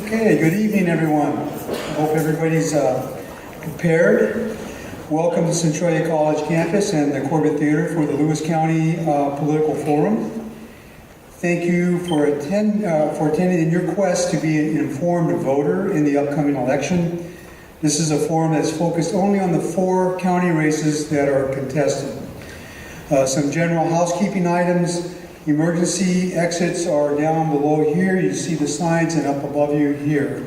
Okay, good evening, everyone. I hope everybody's prepared. Welcome to Centralia College campus and the Corbett Theater for the Lewis County Political Forum. Thank you for attending in your quest to be an informed voter in the upcoming election. This is a forum that's focused only on the 4 county races that are contested. Some general housekeeping items. Emergency exits are down below here. You see the signs, and up above you here.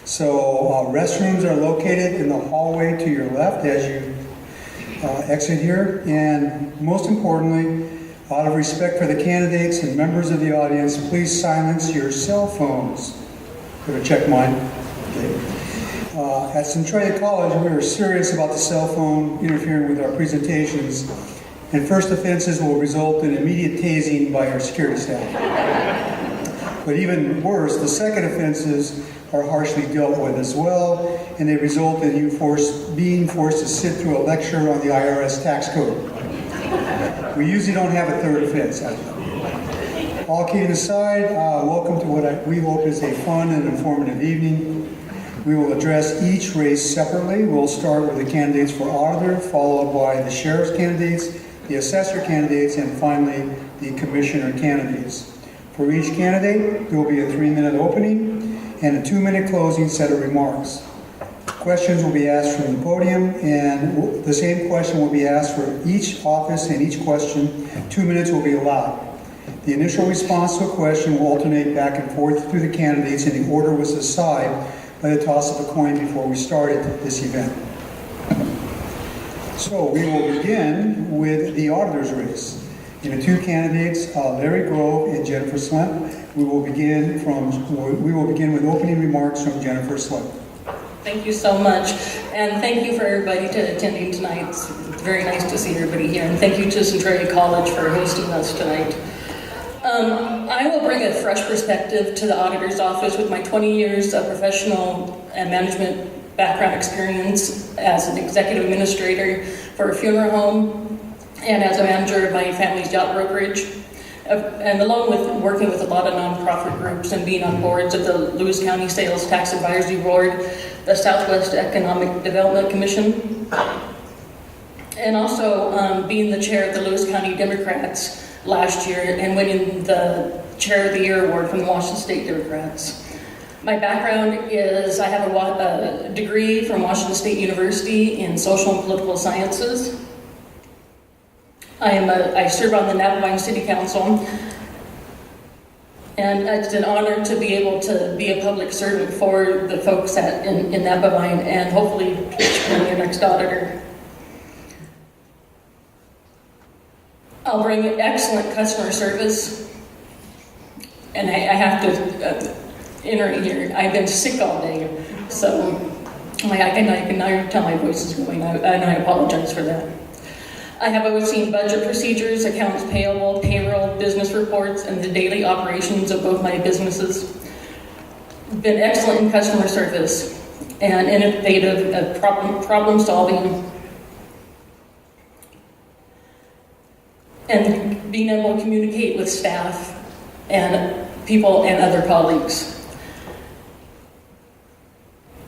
So restrooms are located in the hallway to your left as you exit here. And most importantly, out of respect for the candidates and members of the audience, please silence your cell phones. Better check mine. Okay. At Centralia College, we are serious about the cell phone interfering with our presentations. And first offenses will result in immediate tasing by our security staff. But even worse, the second offenses are harshly dealt with as well, and they result in you being forced to sit through a lecture on the IRS tax code. We usually don't have a third offense. All kidding aside, welcome to what we hope is a fun and informative evening. We will address each race separately. We'll start with the candidates for auditor, followed by the sheriff's candidates, the assessor candidates, and finally, the commissioner candidates. For each candidate, there will be a 3-minute opening and a 2-minute closing set of remarks. Questions will be asked from the podium, and the same question will be asked for each office, and each question, 2 minutes will be allowed. The initial response to a question will alternate back and forth through the candidates, and the order was assigned by the toss of a coin before we started this event. So we will begin with the auditor's race. In the 2 candidates, Larry Grove and Jenifer Slemp, we will begin with opening remarks from Jenifer Slemp. Thank you so much, and thank you for everybody attending tonight. It's very nice to see everybody here, and thank you to Centralia College for hosting us tonight. I will bring a fresh perspective to the auditor's office with my 20 years of professional and management background experience as an executive administrator for a funeral home and as a manager of my family's yacht brokerage, and along with working with a lot of nonprofit groups and being on boards of the Lewis County Sales Tax Advisory Board, the Southwest Economic Development Commission, and also being the chair of the Lewis County Democrats last year and winning the Chair of the Year award from the Washington State Democrats. My background is I have a degree from Washington State University in social and political sciences. I serve on the Napa City Council, and it's an honor to be able to be a public servant for the folks in Napa and hopefully become your next auditor. I'll bring excellent customer service, and I have to enter it here. I've been sick all day, so I can now tell my voice is going, and I apologize for that. I have overseen budget procedures, accounts payable, payroll, business reports, and the daily operations of both my businesses. Been excellent in customer service and innovative at problem solving, and being able to communicate with staff and people and other colleagues.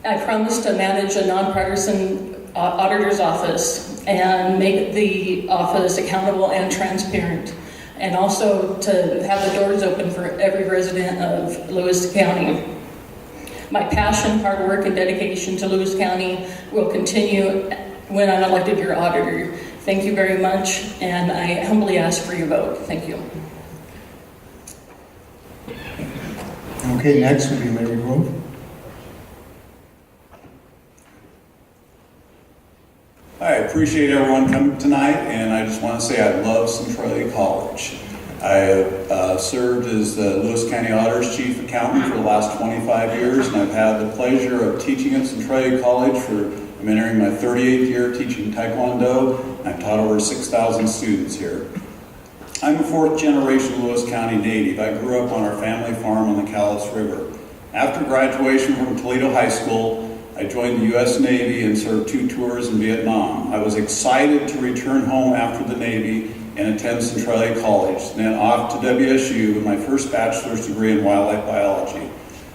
I promise to manage a nonpartisan auditor's office and make the office accountable and transparent, and also to have the doors open for every resident of Lewis County. My passion, hard work, and dedication to Lewis County will continue when I'm elected your auditor. Thank you very much, and I humbly ask for your vote. Thank you. Okay, next will be Larry Grove. I appreciate everyone coming tonight, and I just want to say I love Centralia College. I have served as the Lewis County Auditor's Chief Accountant for the last 25 years, and I've had the pleasure of teaching at Centralia College I'm entering my 38th year teaching Taekwondo, and I've taught over 6,000 students here. I'm a 4th generation Lewis County native. I grew up on our family farm on the Cowlitz River. After graduation from Toledo High School, I joined the U.S. Navy and served 2 tours in Vietnam. I was excited to return home after the Navy and attend Centralia College, then off to WSU with my first bachelor's degree in wildlife biology.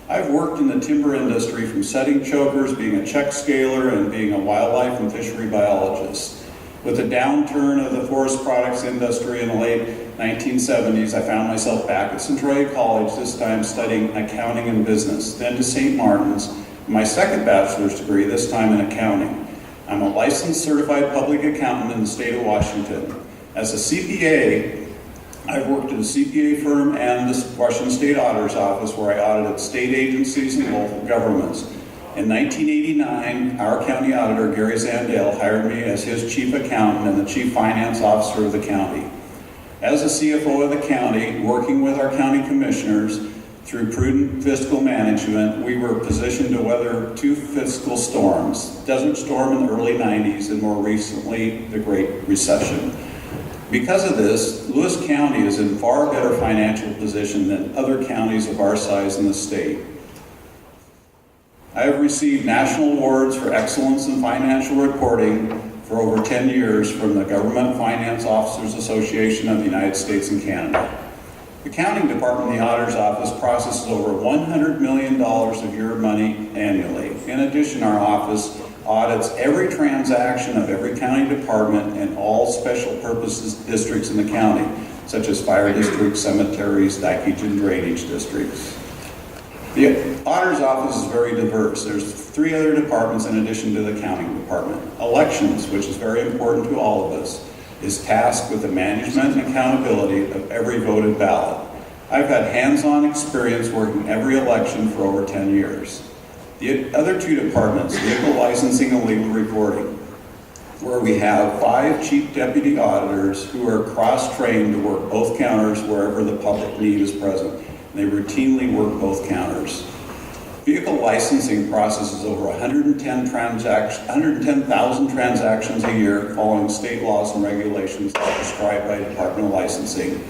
I've worked in the timber industry from setting chokers, being a check scaler, and being a wildlife and fishery biologist. With the downturn of the forest products industry in the late 1970s, I found myself back at Centralia College, this time studying accounting and business, then to St. Martin's, my second bachelor's degree, this time in accounting. I'm a licensed certified public accountant in the state of Washington. As a CPA, I've worked at a CPA firm and the Washington State Auditor's Office, where I audited state agencies and local governments. In 1989, our county auditor, Gary Zandale, hired me as his chief accountant and the chief finance officer of the county. As a CFO of the county, working with our county commissioners through prudent fiscal management, we were positioned to weather two fiscal storms, Desert Storm in the early 90s and more recently, the Great Recession. Because of this, Lewis County is in far better financial position than other counties of our size in the state. I have received national awards for excellence in financial reporting for over 10 years from the Government Finance Officers Association of the United States and Canada. The accounting department in the auditor's office processes over $100 million of your money annually. In addition, our office audits every transaction of every county department and all special purposes districts in the county, such as fire districts, cemeteries, dikage, and drainage districts. The auditor's office is very diverse. There's 3 other departments in addition to the accounting department. Elections, which is very important to all of us, is tasked with the management and accountability of every voted ballot. I've had hands-on experience working every election for over 10 years. The other 2 departments, vehicle licensing and legal reporting, where we have 5 chief deputy auditors who are cross-trained to work both counters wherever the public need is present. And they routinely work both counters. Vehicle licensing processes over 110,000 transactions a year following state laws and regulations prescribed by Department of Licensing.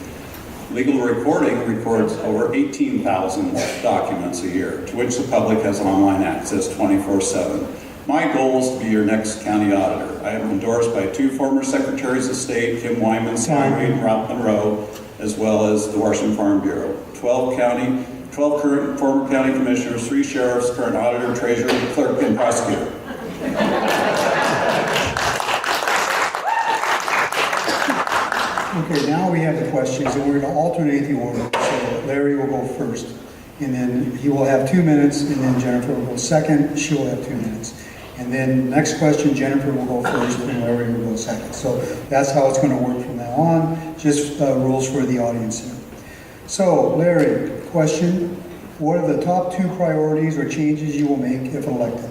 Legal reporting records over 18,000 documents a year, to which the public has online access 24/7. My goal is to be your next county auditor. I am endorsed by 2 former secretaries of state, Kim Wyman, and Ralph Monroe, as well as the Washington Farm Bureau. 12 current former county commissioners, 3 sheriffs, current auditor, treasurer, clerk, and prosecutor. Okay, now we have the questions, and we're going to alternate the order. So Larry will go first, and then he will have 2 minutes, and then Jenifer will go second. She will have 2 minutes. And then next question, Jenifer will go first, and Larry will go second. So that's how it's going to work from now on, just rules for the audience here. So, Larry, question, what are the top 2 priorities or changes you will make if elected?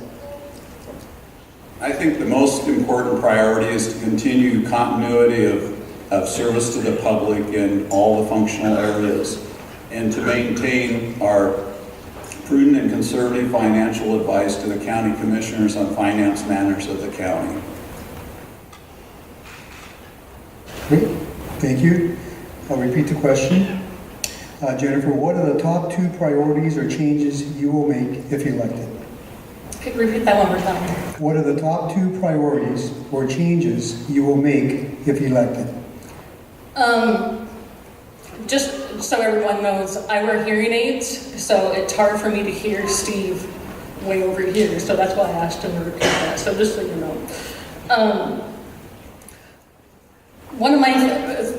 I think the most important priority is to continue continuity of service to the public in all the functional areas, and to maintain our prudent and conservative financial advice to the county commissioners on finance matters of the county. Great, thank you. I'll repeat the question. Jenifer, what are the top 2 priorities or changes you will make if elected? Could you repeat that one more time? What are the top 2 priorities or changes you will make if elected? Just so everyone knows, I wear hearing aids, so it's hard for me to hear Steve way over here, so that's why I asked him to repeat that, so just so you know. One of my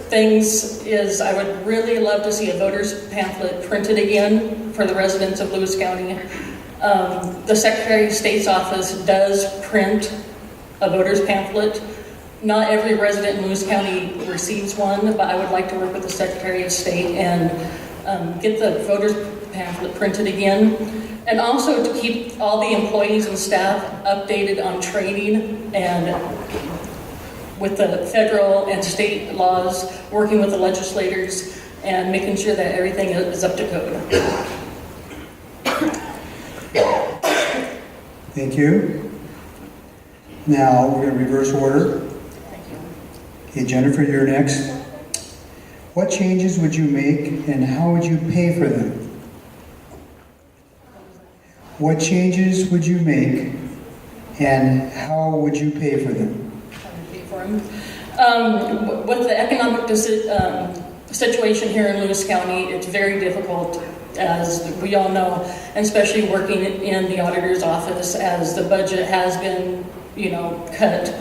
things is I would really love to see a voter's pamphlet printed again for the residents of Lewis County. The Secretary of State's office does print a voter's pamphlet. Not every resident in Lewis County receives one, but I would like to work with the Secretary of State and get the voter's pamphlet printed again. And also to keep all the employees and staff updated on training and with the federal and state laws, working with the legislators and making sure that everything is up to code. Thank you. Now we're going to reverse order. Okay, Jenifer, you're next. What changes would you make and how would you pay for them? What changes would you make and how would you pay for them? With the economic situation here in Lewis County, it's very difficult as we all know, and especially working in the auditor's office as the budget has been, cut.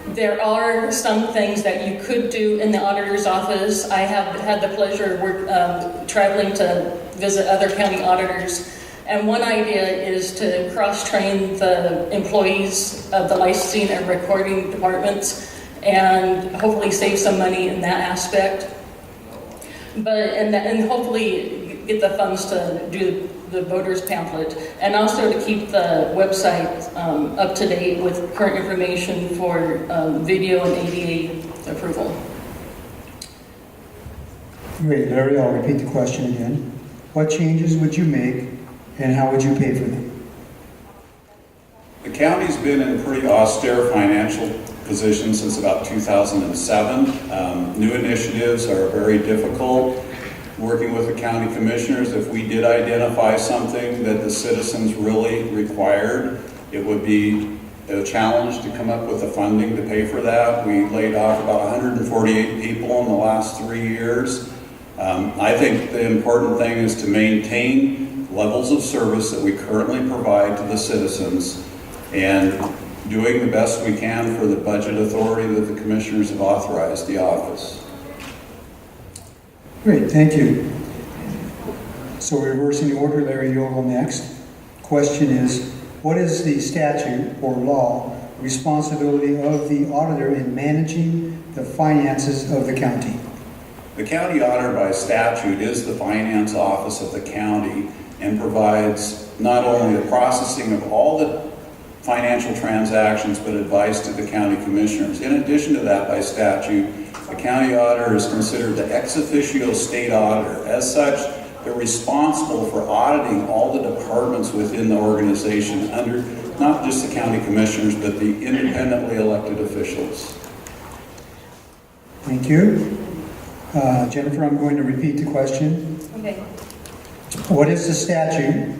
There are some things that you could do in the auditor's office. I have had the pleasure of traveling to visit other county auditors, and one idea is to cross-train the employees of the licensing and recording departments and hopefully save some money in that aspect. And hopefully get the funds to do the voters pamphlet, and also to keep the website up to date with current information for video and ADA approval. Great, Larry, I'll repeat the question again. What changes would you make and how would you pay for them? The county's been in a pretty austere financial position since about 2007. New initiatives are very difficult. Working with the county commissioners, if we did identify something that the citizens really required, it would be a challenge to come up with the funding to pay for that. We laid off about 148 people in the last 3 years. I think the important thing is to maintain levels of service that we currently provide to the citizens and doing the best we can for the budget authority that the commissioners have authorized the office. Great, thank you. So reversing the order, Larry, you'll go next. Question is, what is the statute or law responsibility of the auditor in managing the finances of the county? The county auditor by statute is the finance office of the county and provides not only the processing of all the financial transactions, but advice to the county commissioners. In addition to that, by statute, the county auditor is considered the ex officio state auditor. As such, they're responsible for auditing all the departments within the organization under not just the county commissioners, but the independently elected officials. Thank you. Jenifer, I'm going to repeat the question. Okay. What is the statute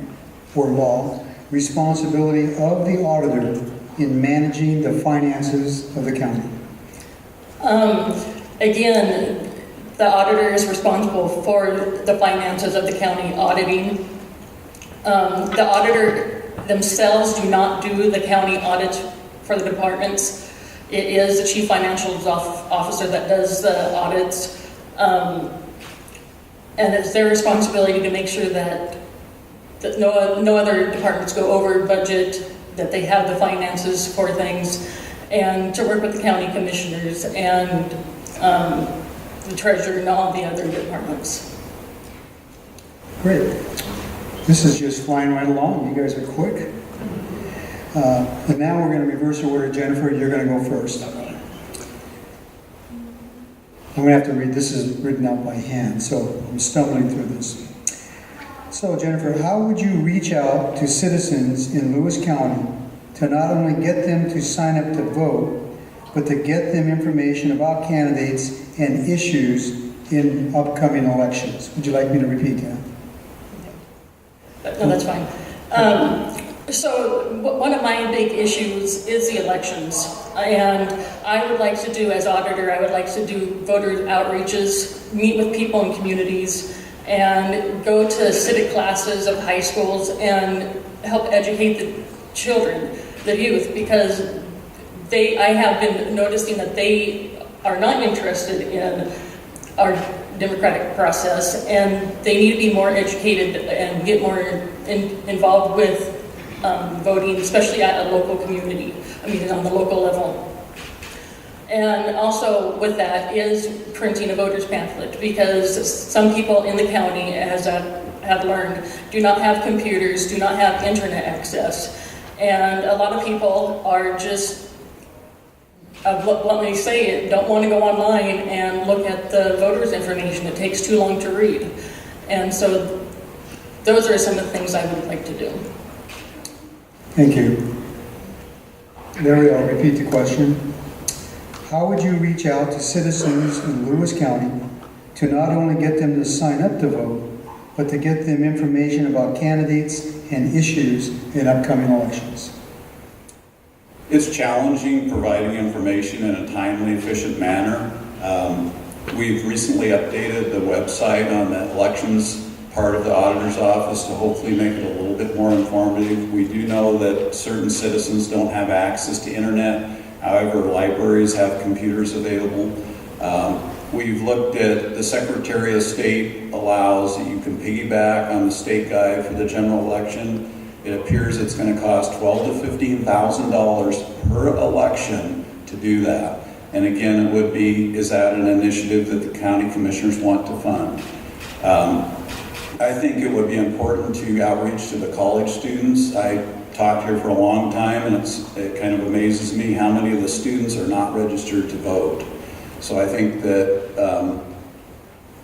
or law responsibility of the auditor in managing the finances of the county? Again, the auditor is responsible for the finances of the county auditing. The auditor themselves do not do the county audit for the departments. It is the chief financial officer that does the audits. And it's their responsibility to make sure that no other departments go over budget, that they have the finances for things, and to work with the county commissioners and the treasurer and all the other departments. Great. This is just flying right along. You guys are quick. And now we're going to reverse the order. Jenifer, you're going to go first. I'm going to have to read, this is written out by hand, so I'm stumbling through this. So Jenifer, how would you reach out to citizens in Lewis County to not only get them to sign up to vote, but to get them information about candidates and issues in upcoming elections? Would you like me to repeat that? No, that's fine. So one of my big issues is the elections. And I would like to do, as auditor, I would like to do voter outreaches, meet with people in communities, and go to civic classes of high schools and help educate the children, the youth, because I have been noticing that they are not interested in our democratic process, and they need to be more educated and get more involved with voting, especially at a local community, on the local level. And also with that is printing a voter's pamphlet, because some people in the county, as I have learned, do not have computers, do not have internet access. And a lot of people are just, let me say it, don't want to go online and look at the voters' information. It takes too long to read. And so those are some of the things I would like to do. Thank you. Larry, I'll repeat the question. How would you reach out to citizens in Lewis County to not only get them to sign up to vote, but to get them information about candidates and issues in upcoming elections? It's challenging providing information in a timely, efficient manner. We've recently updated the website on the elections part of the auditor's office to hopefully make it a little bit more informative. We do know that certain citizens don't have access to internet. However, libraries have computers available. We've looked at the Secretary of State allows that you can piggyback on the state guide for the general election. It appears it's going to cost $12,000 to $15,000 per election to do that. And again, it would be, is that an initiative that the county commissioners want to fund? I think it would be important to outreach to the college students. I taught here for a long time, and it kind of amazes me how many of the students are not registered to vote. So I think that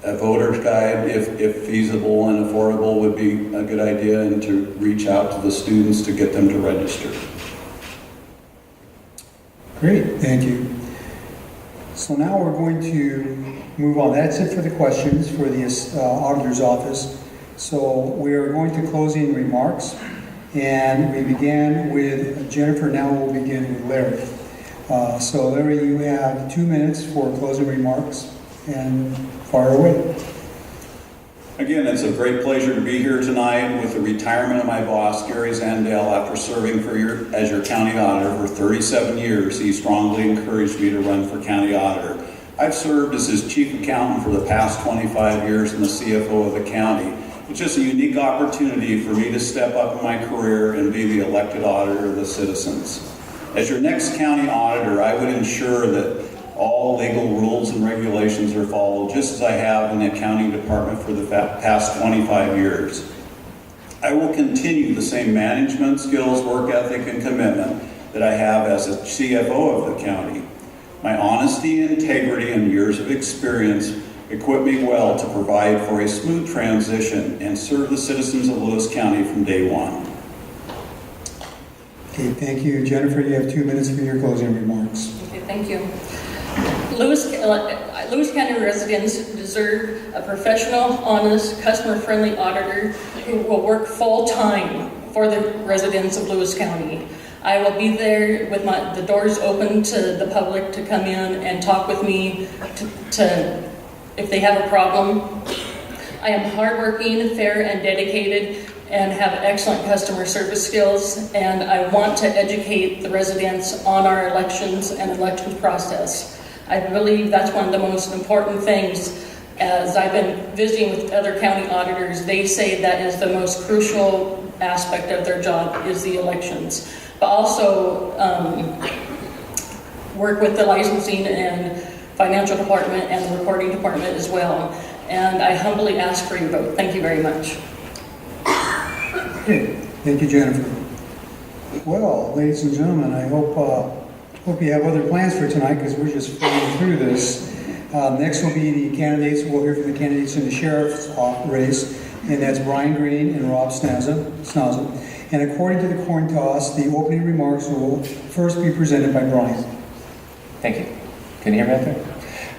a voter's guide, if feasible and affordable, would be a good idea, and to reach out to the students to get them to register. Great, thank you. So now we're going to move on. That's it for the questions for the auditor's office. So we are going to closing remarks, and we began with Jenifer. Now we'll begin with Larry. So Larry, you have 2 minutes for closing remarks, and fire away. Again, it's a great pleasure to be here tonight with the retirement of my boss, Gary Zandel. After serving as your county auditor for 37 years, he strongly encouraged me to run for county auditor. I've served as his chief accountant for the past 25 years and the CFO of the county. It's just a unique opportunity for me to step up in my career and be the elected auditor of the citizens. As your next county auditor, I would ensure that all legal rules and regulations are followed, just as I have in the accounting department for the past 25 years. I will continue the same management skills, work ethic, and commitment that I have as a CFO of the county. My honesty, integrity, and years of experience equip me well to provide for a smooth transition and serve the citizens of Lewis County from day one. Okay, thank you. Jenifer, you have 2 minutes for your closing remarks. Okay, thank you. Lewis County residents deserve a professional, honest, customer-friendly auditor who will work full-time for the residents of Lewis County. I will be there with the doors open to the public to come in and talk with me to if they have a problem. I am hardworking, fair, and dedicated, and have excellent customer service skills, and I want to educate the residents on our elections and elections process. I believe that's one of the most important things. As I've been visiting with other county auditors, they say that is the most crucial aspect of their job is the elections. But also work with the licensing and financial department and the reporting department as well. And I humbly ask for your vote. Thank you very much. Okay, thank you, Jenifer. Well, ladies and gentlemen, I hope you have other plans for tonight, because we're just flying through this. Next will be the candidates. We'll hear from the candidates in the sheriff's race, and that's Brian Green and Rob Snaza. And according to the coin toss, the opening remarks will first be presented by Brian. Thank you. Can you hear me out there?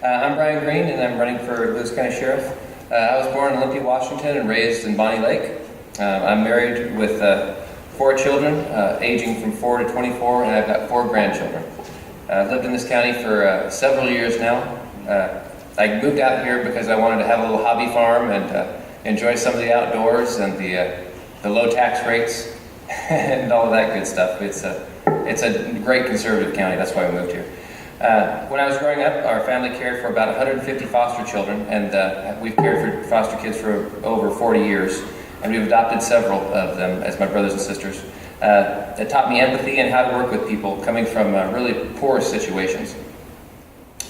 I'm Brian Green, and I'm running for Lewis County Sheriff. I was born in Olympia, Washington, and raised in Bonnie Lake. I'm married with 4 children, aging from 4 to 24, and I've got 4 grandchildren. I've lived in this county for several years now. I moved out here because I wanted to have a little hobby farm and enjoy some of the outdoors and the low tax rates and all of that good stuff. It's a great conservative county. That's why we moved here. When I was growing up, our family cared for about 150 foster children, and we've cared for foster kids for over 40 years, and we've adopted several of them as my brothers and sisters. It taught me empathy and how to work with people coming from really poor situations.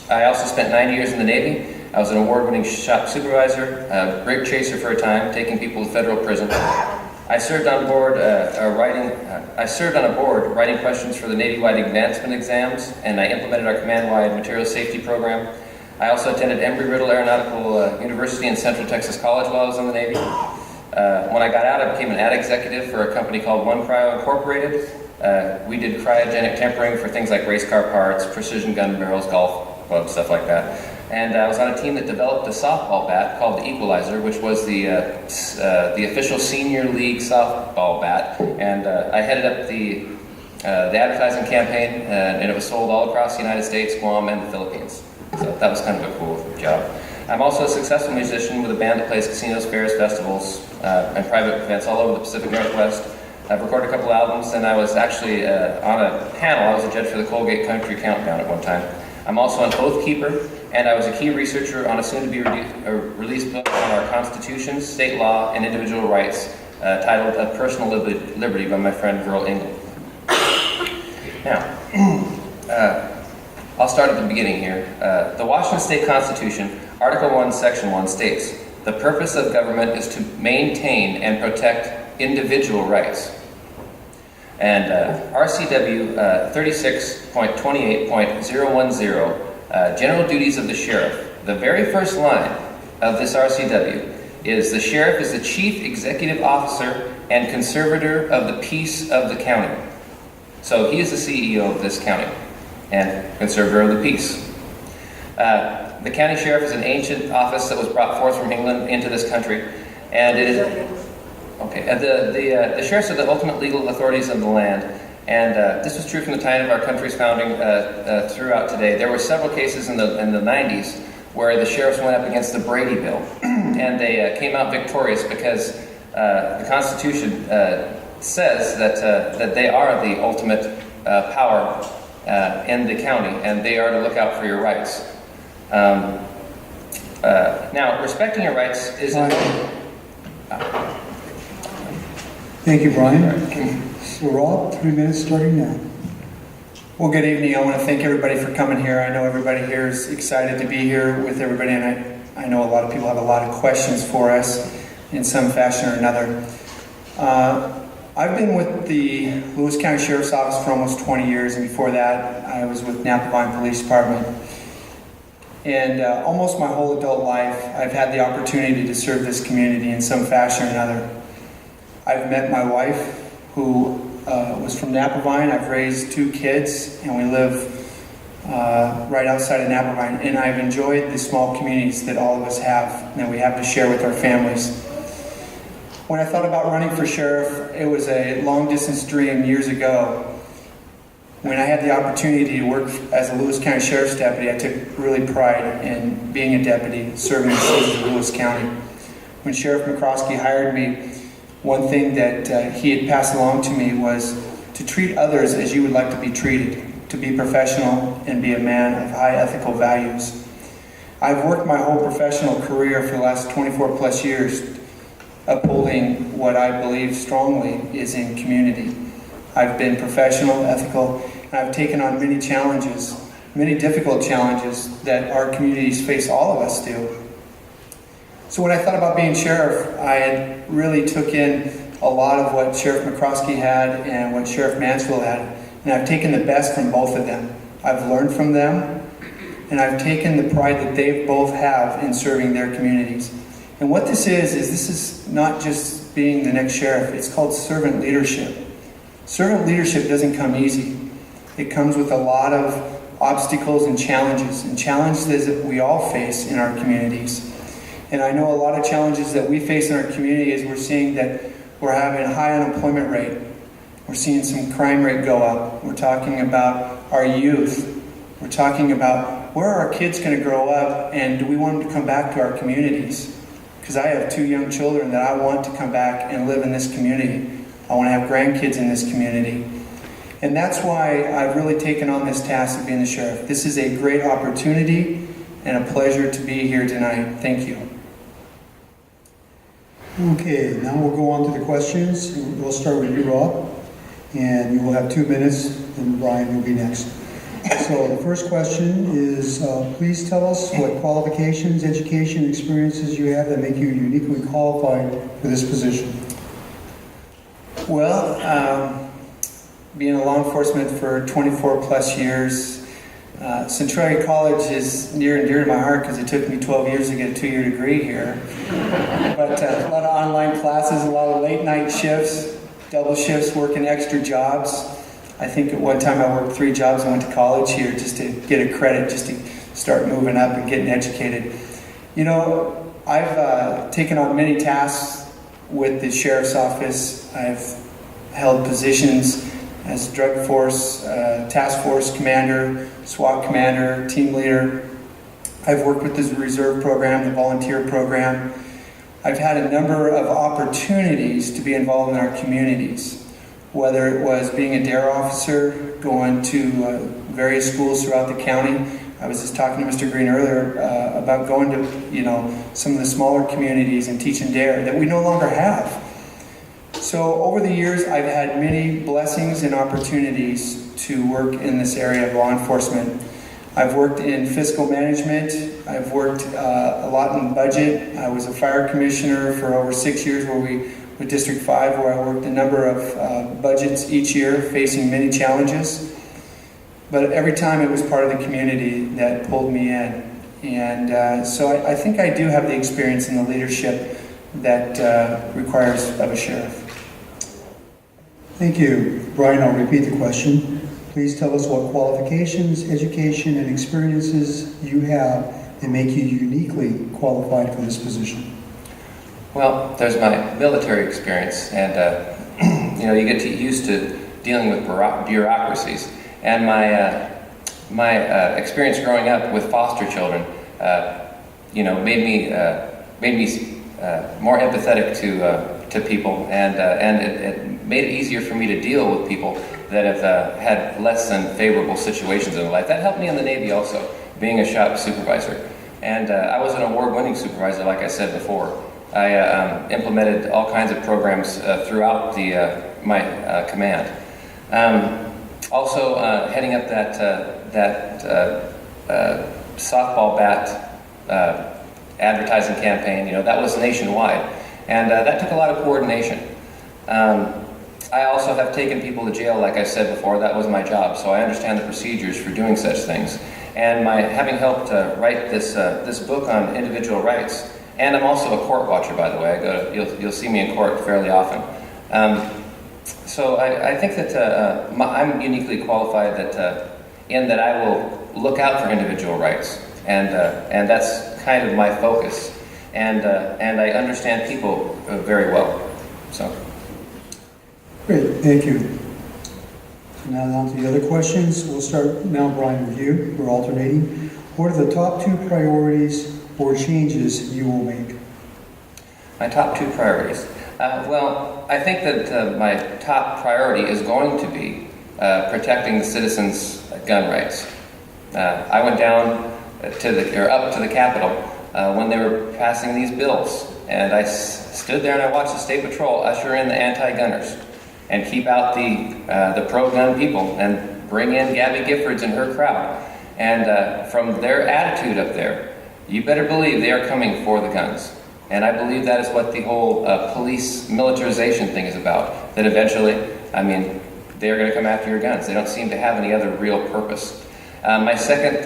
I also spent 9 years in the Navy. I was an award-winning shop supervisor, grape chaser for a time, taking people to federal prison. I served on board writing questions for the Navy-wide advancement exams, and I implemented our command-wide material safety program. I also attended Embry-Riddle Aeronautical University in Central Texas College while I was in the Navy. When I got out, I became an ad executive for a company called One Cryo Incorporated. We did cryogenic tempering for things like race car parts, precision gun barrels, golf clubs, stuff like that. And I was on a team that developed a softball bat called the Equalizer, which was the official senior league softball bat. And I headed up the advertising campaign, and it was sold all across the United States, Guam, and the Philippines. So that was kind of a cool job. I'm also a successful musician with a band that plays casinos, fairs, festivals, and private events all over the Pacific Northwest. I've recorded a couple albums, and I was actually on a panel. I was a judge for the Colgate Country Countdown at one time. I'm also an oath keeper, and I was a key researcher on a soon-to-be released book on our Constitution, state law, and individual rights, titled A Personal Liberty by my friend Verl Engel. Now, I'll start at the beginning here. The Washington State Constitution, Article 1, Section 1 states, "The purpose of government is to maintain and protect individual rights." And RCW 36.28.010, General Duties of the Sheriff. The very first line of this RCW is, "The sheriff is the chief executive officer and conservator of the peace of the county." So he is the CEO of this county and conservator of the peace. The county sheriff is an ancient office that was brought forth from England into this country, and it is okay. The sheriffs are the ultimate legal authorities of the land, and this was true from the time of our country's founding throughout today. There were several cases in the 90s where the sheriffs went up against the Brady Bill, and they came out victorious because the Constitution says that they are the ultimate power in the county, and they are to look out for your rights. Now, respecting your rights is... Thank you, Brian. So Rob, 3 minutes starting now. Well, good evening. I want to thank everybody for coming here. I know everybody here is excited to be here with everybody, and I know a lot of people have a lot of questions for us in some fashion or another. I've been with the Lewis County Sheriff's Office for almost 20 years, and before that, I was with Napa Vine Police Department. And almost my whole adult life, I've had the opportunity to serve this community in some fashion or another. I've met my wife, who was from Napa Vine. I've raised 2 kids, and we live right outside of Napa Vine. And I've enjoyed the small communities that all of us have, and that we have to share with our families. When I thought about running for sheriff, it was a long-distance dream years ago. When I had the opportunity to work as a Lewis County Sheriff's Deputy, I took really pride in being a deputy, serving the citizens of Lewis County. When Sheriff McCroskey hired me, one thing that he had passed along to me was to treat others as you would like to be treated, to be professional and be a man of high ethical values. I've worked my whole professional career for the last 24 plus years upholding what I believe strongly is in community. I've been professional, ethical, and I've taken on many challenges, many difficult challenges that our communities face, all of us do. So when I thought about being sheriff, I had really took in a lot of what Sheriff McCroskey had and what Sheriff Mansfield had, and I've taken the best from both of them. I've learned from them, and I've taken the pride that they both have in serving their communities. And what this is not just being the next sheriff, it's called servant leadership. Servant leadership doesn't come easy. It comes with a lot of obstacles and challenges that we all face in our communities. And I know a lot of challenges that we face in our community is we're seeing that we're having a high unemployment rate. We're seeing some crime rate go up. We're talking about our youth. We're talking about where are our kids going to grow up, and do we want them to come back to our communities? Because I have 2 young children that I want to come back and live in this community. I want to have grandkids in this community. And that's why I've really taken on this task of being the sheriff. This is a great opportunity and a pleasure to be here tonight. Thank you. Okay, now we'll go on to the questions. We'll start with you, Rob, and you will have 2 minutes, and Brian will be next. So the first question is, please tell us what qualifications, education, experiences you have that make you uniquely qualified for this position. Well, being in law enforcement for 24 plus years, Centralia College is near and dear to my heart because it took me 12 years to get a 2-year degree here. But a lot of online classes, a lot of late night shifts, double shifts, working extra jobs. I think at one time I worked 3 jobs and went to college here just to get a credit, just to start moving up and getting educated. You know, I've taken on many tasks with the Sheriff's Office. I've held positions as drug force, task force commander, SWAT commander, team leader. I've worked with the reserve program, the volunteer program. I've had a number of opportunities to be involved in our communities, whether it was being a DARE officer, going to various schools throughout the county. I was just talking to Mr. Green earlier about going to, some of the smaller communities and teaching DARE that we no longer have. So over the years, I've had many blessings and opportunities to work in this area of law enforcement. I've worked in fiscal management. I've worked a lot in budget. I was a fire commissioner for over 6 years with District 5, where I worked a number of budgets each year, facing many challenges. But every time it was part of the community that pulled me in. And so I think I do have the experience and the leadership that requires of a sheriff. Thank you. Brian, I'll repeat the question. Please tell us what qualifications, education, and experiences you have that make you uniquely qualified for this position. Well, there's my military experience, and you get used to dealing with bureaucracies. And my experience growing up with foster children, made me more empathetic to people, and it made it easier for me to deal with people that have had less than favorable situations in their life. That helped me in the Navy also, being a shop supervisor. And I was an award-winning supervisor, like I said before. I implemented all kinds of programs throughout my command. Also, heading up that softball bat advertising campaign, that was nationwide. And that took a lot of coordination. I also have taken people to jail, like I said before. That was my job, so I understand the procedures for doing such things. And having helped write this book on individual rights, and I'm also a court watcher, by the way. You'll see me in court fairly often. So I think that I'm uniquely qualified in that I will look out for individual rights, and that's kind of my focus. And I understand people very well. So. Great, thank you. So now on to the other questions. We'll start now, Brian, with you. We're alternating. What are the top 2 priorities or changes you will make? My top 2 priorities. Well, I think that my top priority is going to be protecting the citizens' gun rights. I went down up to the Capitol when they were passing these bills, and I stood there and I watched the State Patrol usher in the anti-gunners and keep out the pro-gun people and bring in Gabby Giffords and her crowd. And from their attitude up there, you better believe they are coming for the guns. And I believe that is what the whole police militarization thing is about. That eventually, they're going to come after your guns. They don't seem to have any other real purpose. My second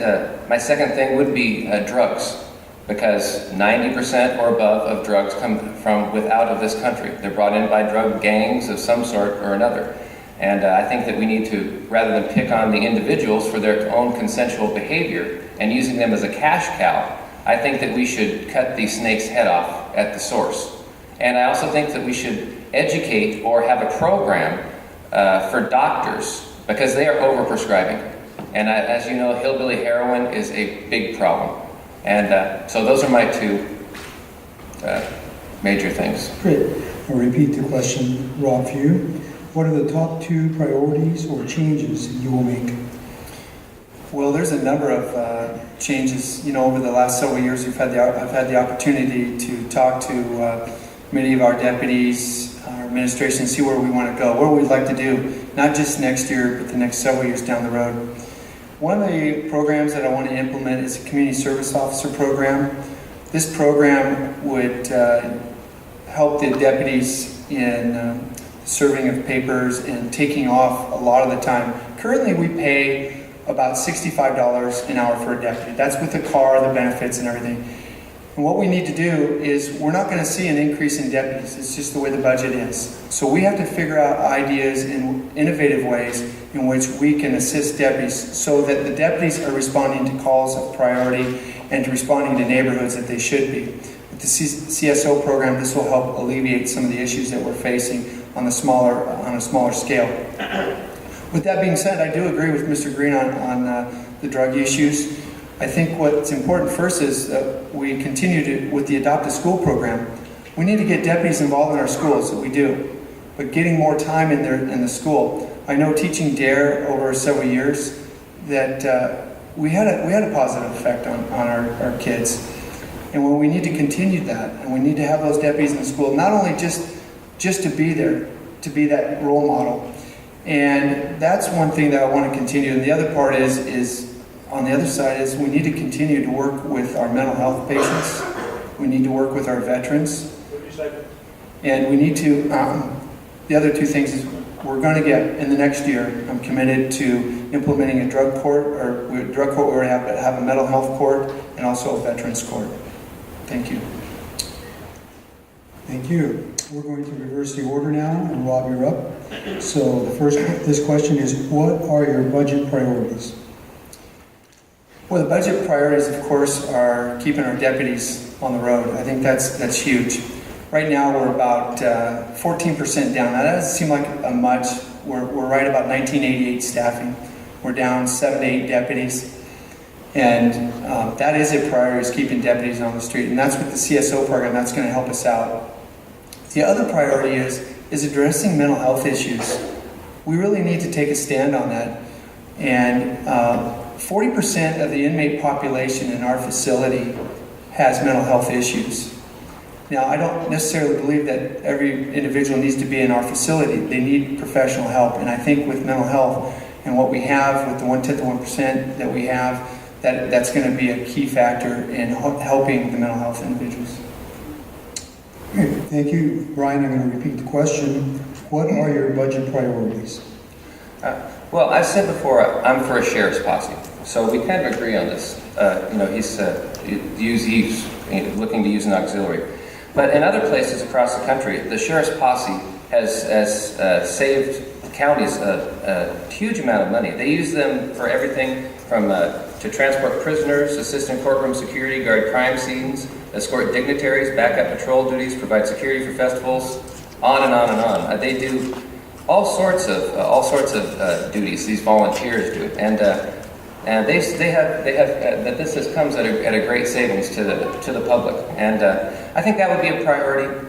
thing would be drugs, because 90% or above of drugs come from out of this country. They're brought in by drug gangs of some sort or another. And I think that we need to, rather than pick on the individuals for their own consensual behavior and using them as a cash cow, I think that we should cut the snake's head off at the source. And I also think that we should educate or have a program for doctors, because they are overprescribing. And as you know, hillbilly heroin is a big problem. And so those are my 2 major things. Great. I'll repeat the question, Rob, for you. What are the top 2 priorities or changes you will make? Well, there's a number of changes. Over the last several years, I've had the opportunity to talk to many of our deputies, our administration, see where we want to go, what we'd like to do, not just next year, but the next several years down the road. One of the programs that I want to implement is a community service officer program. This program would help the deputies in serving of papers and taking off a lot of the time. Currently, we pay about $65 an hour for a deputy. That's with the car, the benefits, and everything. And what we need to do is, we're not going to see an increase in deputies. It's just the way the budget is. So we have to figure out ideas and innovative ways in which we can assist deputies so that the deputies are responding to calls of priority and responding to neighborhoods that they should be. With the CSO program, this will help alleviate some of the issues that we're facing on a smaller scale. With that being said, I do agree with Mr. Green on the drug issues. I think what's important first is we continue to, with the Adopt a School program, we need to get deputies involved in our schools, that we do, but getting more time in the school. I know teaching DARE over several years that we had a positive effect on our kids. And when we need to continue that, and we need to have those deputies in the school, not only just to be there, to be that role model. And that's one thing that I want to continue. And the other part is on the other side is we need to continue to work with our mental health patients. We need to work with our veterans. And we need to, the other two things is we're going to get, in the next year, I'm committed to implementing a drug court, or we're going to have a mental health court and also a veterans court. Thank you. Thank you. We're going to reverse the order now, and Rob, you're up. So this question is, what are your budget priorities? Well, the budget priorities, of course, are keeping our deputies on the road. I think that's huge. Right now, we're about 14% down. Now, that doesn't seem like a much. We're right about 1988 staffing. We're down 7 to 8 deputies. And that is a priority, is keeping deputies on the street. And that's with the CSO program. That's going to help us out. The other priority is addressing mental health issues. We really need to take a stand on that. And 40% of the inmate population in our facility has mental health issues. Now, I don't necessarily believe that every individual needs to be in our facility. They need professional help. And I think with mental health and what we have with the 0.1% that we have, that's going to be a key factor in helping the mental health individuals. Okay, thank you. Brian, I'm going to repeat the question. What are your budget priorities? Well, I said before, I'm for a sheriff's posse, so we kind of agree on this. He's looking to use an auxiliary. But in other places across the country, the sheriff's posse has saved counties a huge amount of money. They use them for everything from to transport prisoners, assist in courtroom security, guard crime scenes, escort dignitaries, back up patrol duties, provide security for festivals, on and on and on. They do all sorts of duties. These volunteers do, and they have that this comes at a great savings to the public, and I think that would be a priority.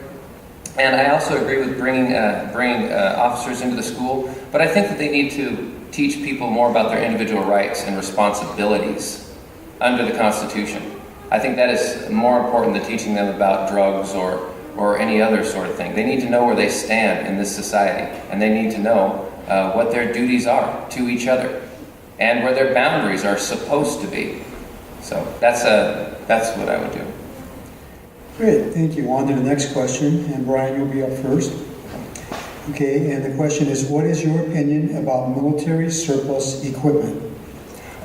And I also agree with bringing officers into the school, but I think that they need to teach people more about their individual rights and responsibilities under the Constitution. I think that is more important than teaching them about drugs or any other sort of thing. They need to know where they stand in this society, and they need to know what their duties are to each other and where their boundaries are supposed to be. So that's what I would do. Great, thank you. On to the next question, and Brian, you'll be up first. Okay, and the question is, what is your opinion about military surplus equipment?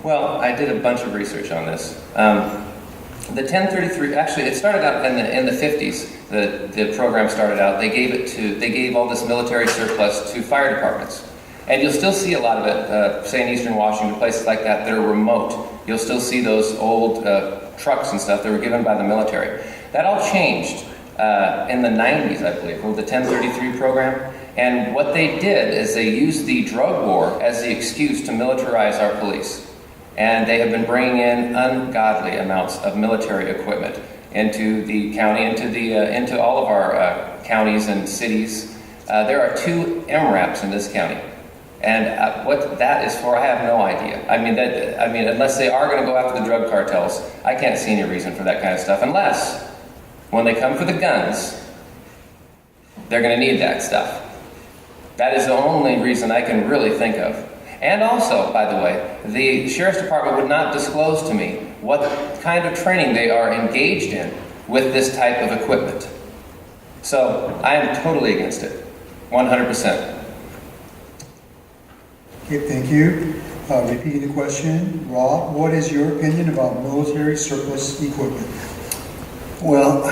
Well, I did a bunch of research on this. The 1033, actually, it started out in the 50s. The program started out. They gave all this military surplus to fire departments, and you'll still see a lot of it, say in Eastern Washington, places like that are remote. You'll still see those old trucks and stuff that were given by the military. That all changed in the 90s, I believe, with the 1033 program. And what they did is they used the drug war as the excuse to militarize our police. And they have been bringing in ungodly amounts of military equipment into the county, into all of our counties and cities. There are 2 MRAPs in this county. And what that is for, I have no idea. I mean, unless they are going to go after the drug cartels, I can't see any reason for that kind of stuff. Unless, when they come for the guns, they're going to need that stuff. That is the only reason I can really think of. And also, by the way, the Sheriff's Department would not disclose to me what kind of training they are engaged in with this type of equipment. So, I am totally against it. 100%. Okay, thank you. Repeating the question, Rob, what is your opinion about military surplus equipment? Well,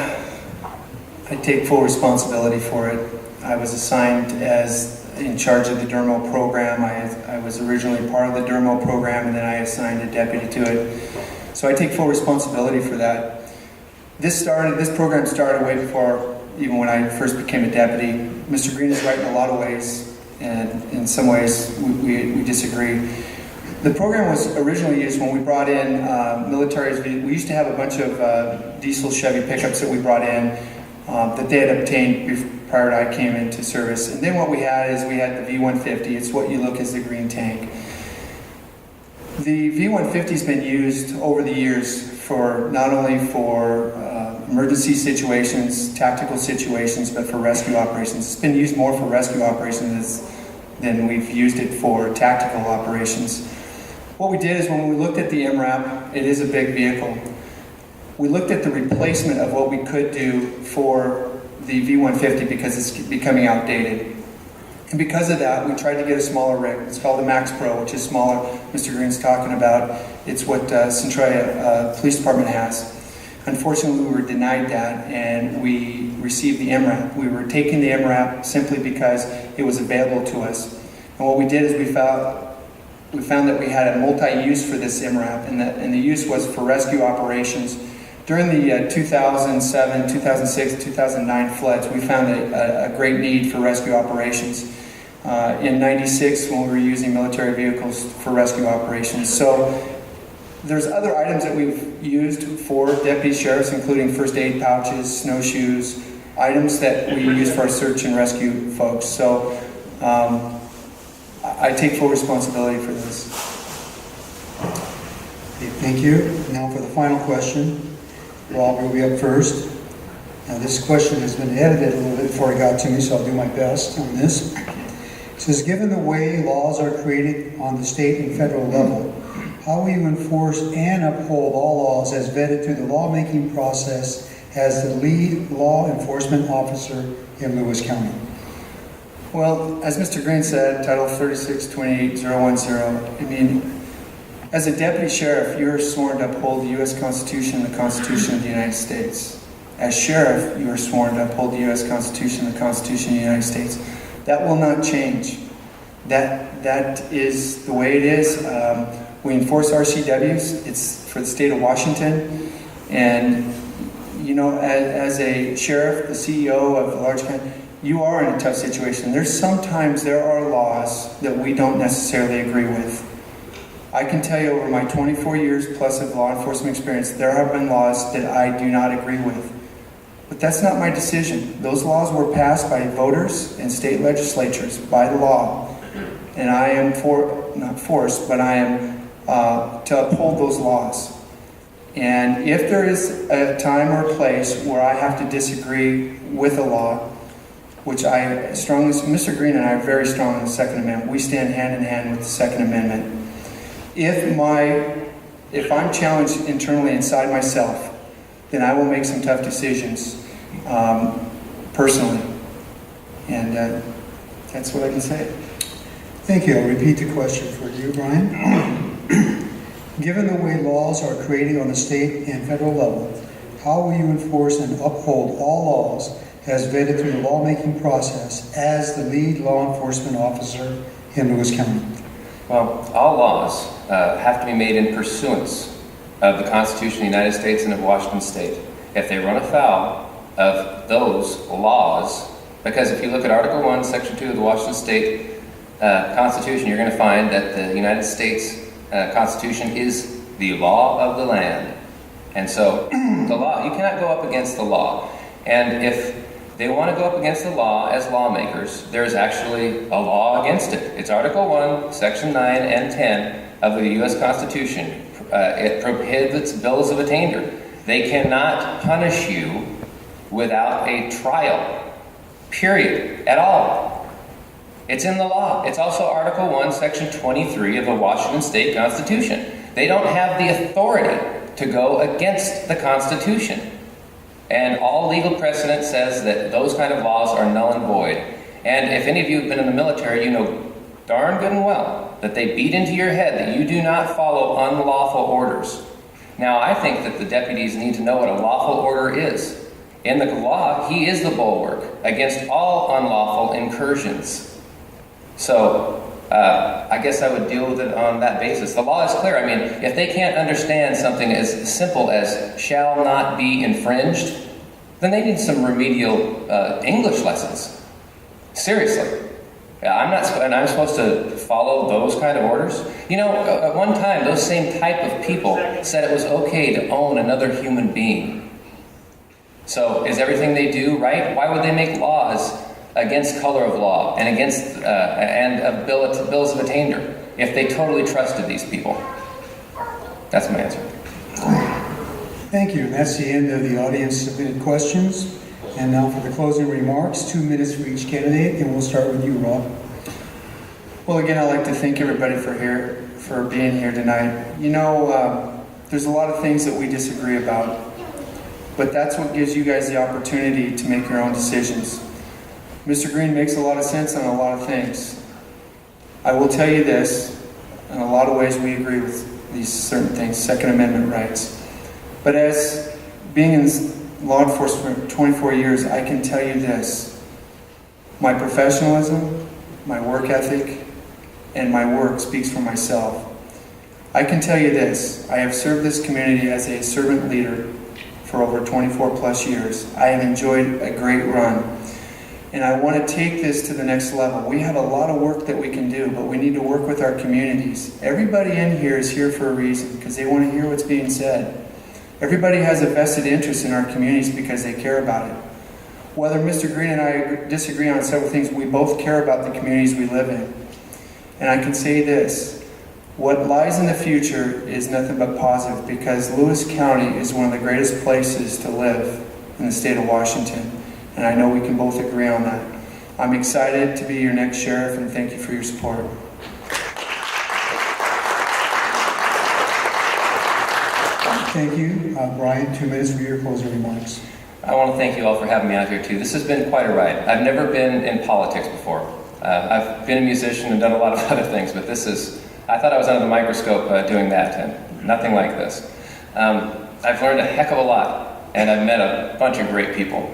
I take full responsibility for it. I was assigned as in charge of the Dermo program. I was originally part of the Dermo program, and then I assigned a deputy to it. So I take full responsibility for that. This program started way before even when I first became a deputy. Mr. Green is right in a lot of ways, and in some ways we disagree. The program was originally used when we brought in militaries. We used to have a bunch of diesel Chevy pickups that we brought in that they had obtained prior to I came into service. And then what we had is we had the V-150. It's what you look as the green tank. The V-150 has been used over the years for not only for emergency situations, tactical situations, but for rescue operations. It's been used more for rescue operations than we've used it for tactical operations. What we did is when we looked at the MRAP, it is a big vehicle. We looked at the replacement of what we could do for the V-150 because it's becoming outdated. And because of that, we tried to get a smaller rig. It's called the Max Pro, which is smaller. Mr. Green's talking about. It's what Centralia Police Department has. Unfortunately, we were denied that, and we received the MRAP. We were taking the MRAP simply because it was available to us. And what we did is we found that we had a multi-use for this MRAP, and the use was for rescue operations. During the 2007, 2006, 2009 floods, we found a great need for rescue operations. In '96, when we were using military vehicles for rescue operations. So there's other items that we've used for deputy sheriffs, including first aid pouches, snowshoes, items that we use for our search and rescue folks. So I take full responsibility for this. Okay, thank you. Now for the final question. Rob will be up first. Now this question has been edited a little bit before it got to me, so I'll do my best on this. It says, given the way laws are created on the state and federal level, how will you enforce and uphold all laws as vetted through the lawmaking process as the lead law enforcement officer in Lewis County? Well, as Mr. Green said, Title 3628010, I mean, as a deputy sheriff, you are sworn to uphold the U.S. Constitution and the Constitution of the United States. As sheriff, you are sworn to uphold the U.S. Constitution and the Constitution of the United States. That will not change. That is the way it is. We enforce RCWs. It's for the state of Washington. And, you know, as a sheriff, the CEO of a large county, you are in a tough situation. Sometimes there are laws that we don't necessarily agree with. I can tell you over my 24 years plus of law enforcement experience, there have been laws that I do not agree with. But that's not my decision. Those laws were passed by voters and state legislatures by the law. And I am not forced, but I am to uphold those laws. And if there is a time or a place where I have to disagree with a law, which I strongly, Mr. Green and I are very strong on the Second Amendment. We stand hand in hand with the Second Amendment. If I'm challenged internally inside myself, then I will make some tough decisions personally. And that's what I can say. Thank you. I'll repeat the question for you, Brian. Given the way laws are created on the state and federal level, how will you enforce and uphold all laws as vetted through the lawmaking process as the lead law enforcement officer in Lewis County? Well, all laws have to be made in pursuance of the Constitution of the United States and of Washington State. If they run afoul of those laws, because if you look at Article 1, Section 2 of the Washington State Constitution, you're going to find that the United States Constitution is the law of the land. And so the law, you cannot go up against the law. And if they want to go up against the law as lawmakers, there's actually a law against it. It's Article 1, Section 9 and 10 of the U.S. Constitution. It prohibits bills of attainder. They cannot punish you without a trial, period, at all. It's in the law. It's also Article 1, Section 23 of the Washington State Constitution. They don't have the authority to go against the Constitution. And all legal precedent says that those kind of laws are null and void. And if any of you have been in the military, you know darn good and well that they beat into your head that you do not follow unlawful orders. Now, I think that the deputies need to know what a lawful order is. In the law, he is the bulwark against all unlawful incursions. So, I guess I would deal with it on that basis. The law is clear. I mean, if they can't understand something as simple as shall not be infringed, then they need some remedial English lessons. Seriously. I'm supposed to follow those kind of orders? You know, at one time, those same type of people said it was okay to own another human being. So is everything they do right? Why would they make laws against color of law and against bills of attainder if they totally trusted these people? That's my answer. Thank you. That's the end of the audience submitted questions. And now for the closing remarks, 2 minutes for each candidate, and we'll start with you, Rob. Well, again, I'd like to thank everybody for being here tonight. You know, there's a lot of things that we disagree about, but that's what gives you guys the opportunity to make your own decisions. Mr. Green makes a lot of sense on a lot of things. I will tell you this, in a lot of ways we agree with these certain things, Second Amendment rights. But as being in law enforcement for 24 years, I can tell you this. My professionalism, my work ethic, and my work speaks for myself. I can tell you this. I have served this community as a servant leader for over 24 plus years. I have enjoyed a great run. And I want to take this to the next level. We have a lot of work that we can do, but we need to work with our communities. Everybody in here is here for a reason, because they want to hear what's being said. Everybody has a vested interest in our communities because they care about it. Whether Mr. Green and I disagree on several things, we both care about the communities we live in. And I can say this, what lies in the future is nothing but positive, because Lewis County is one of the greatest places to live in the state of Washington. And I know we can both agree on that. I'm excited to be your next sheriff, and thank you for your support. Thank you. Brian, 2 minutes for your closing remarks. I want to thank you all for having me out here too. This has been quite a ride. I've never been in politics before. I've been a musician and done a lot of other things, but I thought I was under the microscope doing that, and nothing like this. I've learned a heck of a lot, and I've met a bunch of great people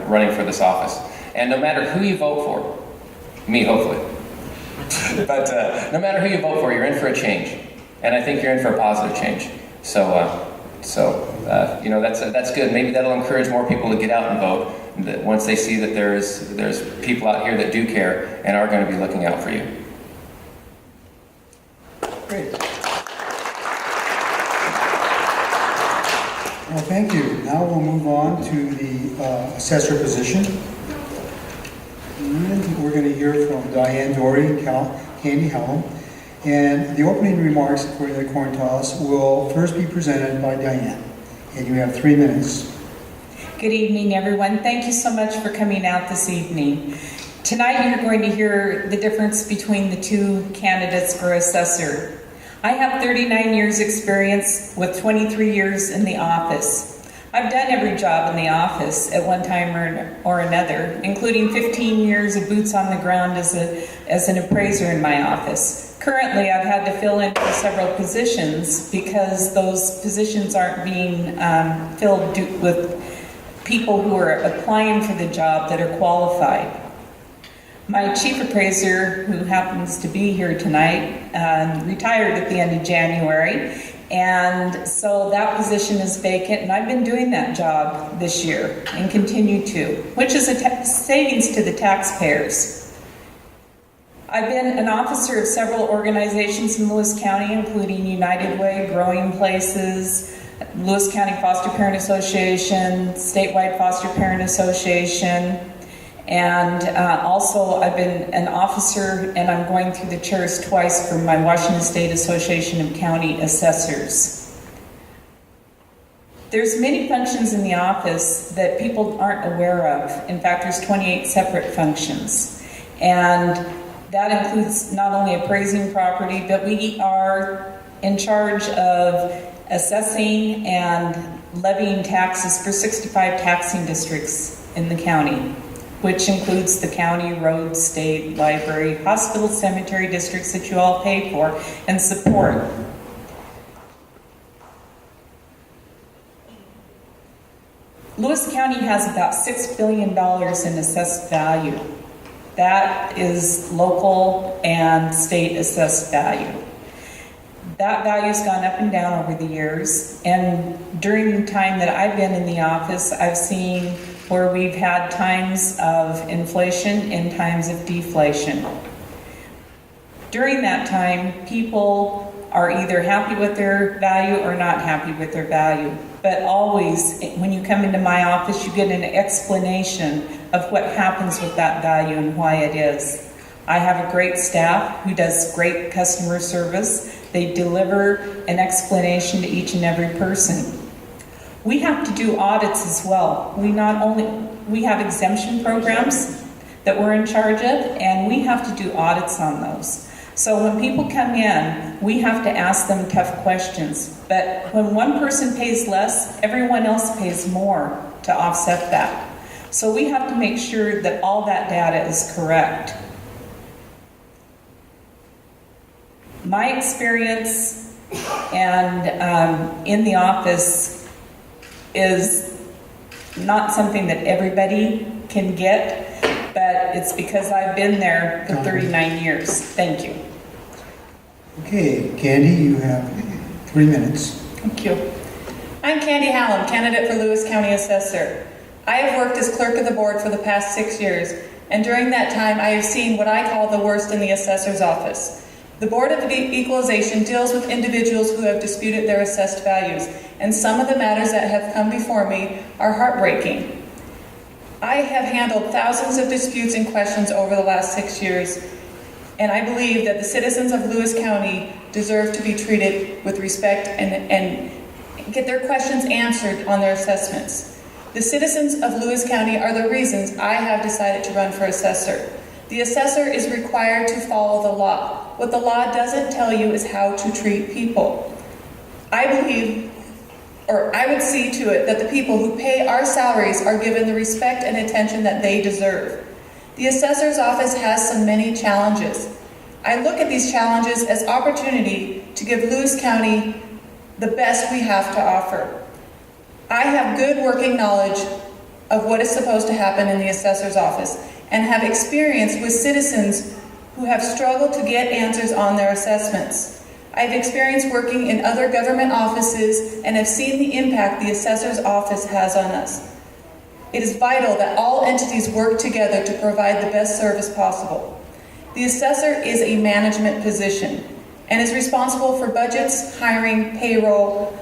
running for this office. And no matter who you vote for, me hopefully, but no matter who you vote for, you're in for a change. And I think you're in for a positive change. So you know, that's good. Maybe that'll encourage more people to get out and vote. That once they see that there's people out here that do care and are going to be looking out for you. Great. Well, thank you. Now we'll move on to the assessor position. And we're going to hear from Dianne, Dorey, and Candy Hallom. And the opening remarks, according to the Corn Toss, will first be presented by Dianne. And you have 3 minutes. Good evening, everyone. Thank you so much for coming out this evening. Tonight you're going to hear the difference between the two candidates for assessor. I have 39 years experience with 23 years in the office. I've done every job in the office at one time or another, including 15 years of boots on the ground as an appraiser in my office. Currently, I've had to fill in for several positions because those positions aren't being filled with people who are applying for the job that are qualified. My chief appraiser, who happens to be here tonight, retired at the end of January, and so that position is vacant, and I've been doing that job this year and continue to, which is a savings to the taxpayers. I've been an officer of several organizations in Lewis County, including United Way, Growing Places, Lewis County Foster Parent Association, Statewide Foster Parent Association, and also I've been an officer, and I'm going through the chairs twice for my Washington State Association of County Assessors. There's many functions in the office that people aren't aware of. In fact, there's 28 separate functions, and that includes not only appraising property, but we are in charge of assessing and levying taxes for 65 taxing districts in the county, which includes the county, road, state, library, hospital, cemetery districts that you all pay for and support. Lewis County has about $6 billion in assessed value. That is local and state assessed value. That value's gone up and down over the years, and during the time that I've been in the office, I've seen where we've had times of inflation and times of deflation. During that time, people are either happy with their value or not happy with their value. But always, when you come into my office, you get an explanation of what happens with that value and why it is. I have a great staff who does great customer service. They deliver an explanation to each and every person. We have to do audits as well. We have exemption programs that we're in charge of, and we have to do audits on those. So when people come in, we have to ask them tough questions. But when one person pays less, everyone else pays more to offset that. So we have to make sure that all that data is correct. My experience and in the office is not something that everybody can get, but it's because I've been there for 39 years. Thank you. Okay, Candy, you have 3 minutes. Thank you. I'm Candy Hallom, candidate for Lewis County Assessor. I have worked as clerk of the board for the past 6 years, and during that time I have seen what I call the worst in the assessor's office. The Board of Equalization deals with individuals who have disputed their assessed values, and some of the matters that have come before me are heartbreaking. I have handled thousands of disputes and questions over the last 6 years, and I believe that the citizens of Lewis County deserve to be treated with respect and get their questions answered on their assessments. The citizens of Lewis County are the reasons I have decided to run for assessor. The assessor is required to follow the law. What the law doesn't tell you is how to treat people. I would see to it that the people who pay our salaries are given the respect and attention that they deserve. The assessor's office has so many challenges. I look at these challenges as opportunity to give Lewis County the best we have to offer. I have good working knowledge of what is supposed to happen in the assessor's office and have experience with citizens who have struggled to get answers on their assessments. I have experience working in other government offices and have seen the impact the assessor's office has on us. It is vital that all entities work together to provide the best service possible. The assessor is a management position and is responsible for budgets, hiring, payroll,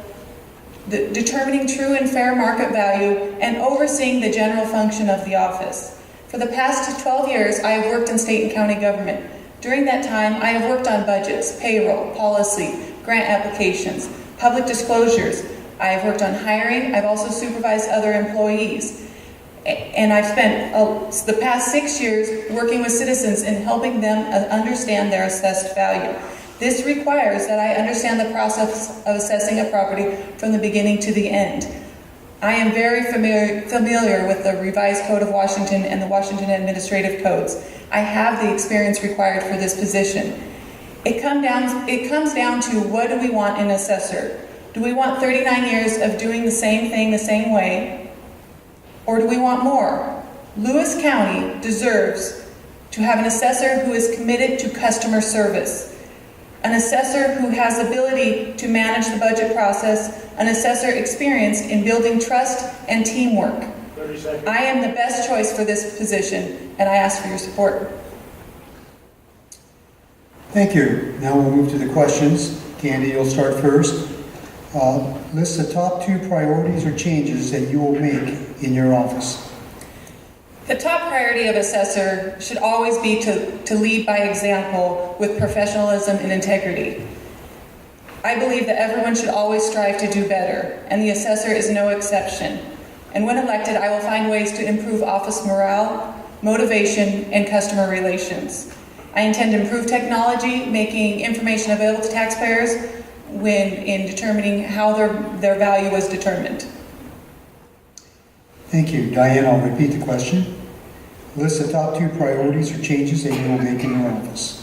determining true and fair market value, and overseeing the general function of the office. For the past 12 years, I have worked in state and county government. During that time, I have worked on budgets, payroll, policy, grant applications, public disclosures. I have worked on hiring. I've also supervised other employees. And I've spent the past 6 years working with citizens and helping them understand their assessed value. This requires that I understand the process of assessing a property from the beginning to the end. I am very familiar with the revised Code of Washington and the Washington Administrative Codes. I have the experience required for this position. It comes down to, what do we want in an assessor? Do we want 39 years of doing the same thing the same way? Or do we want more? Lewis County deserves to have an assessor who is committed to customer service, an assessor who has the ability to manage the budget process, an assessor experienced in building trust and teamwork. I am the best choice for this position, and I ask for your support. Thank you. Now we'll move to the questions. Candy, you'll start first. List the top 2 priorities or changes that you will make in your office. The top priority of assessor should always be to lead by example with professionalism and integrity. I believe that everyone should always strive to do better, and the assessor is no exception. And when elected, I will find ways to improve office morale, motivation, and customer relations. I intend to improve technology, making information available to taxpayers in determining how their value was determined. Thank you. Dianne, I'll repeat the question. List the top 2 priorities or changes that you will make in your office.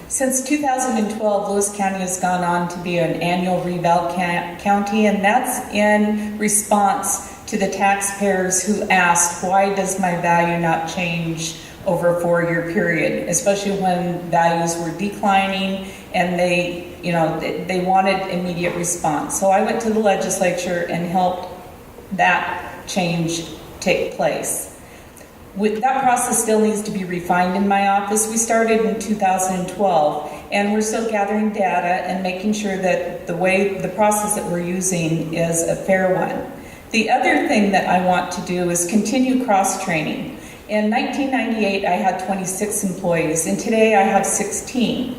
Since 2012, Lewis County has gone on to be an annual reval county, and that's in response to the taxpayers who asked, why does my value not change over a 4-year period, especially when values were declining and they wanted immediate response. So I went to the legislature and helped that change take place. That process still needs to be refined in my office. We started in 2012, and we're still gathering data and making sure that the process that we're using is a fair one. The other thing that I want to do is continue cross-training. In 1998, I had 26 employees, and today I have 16.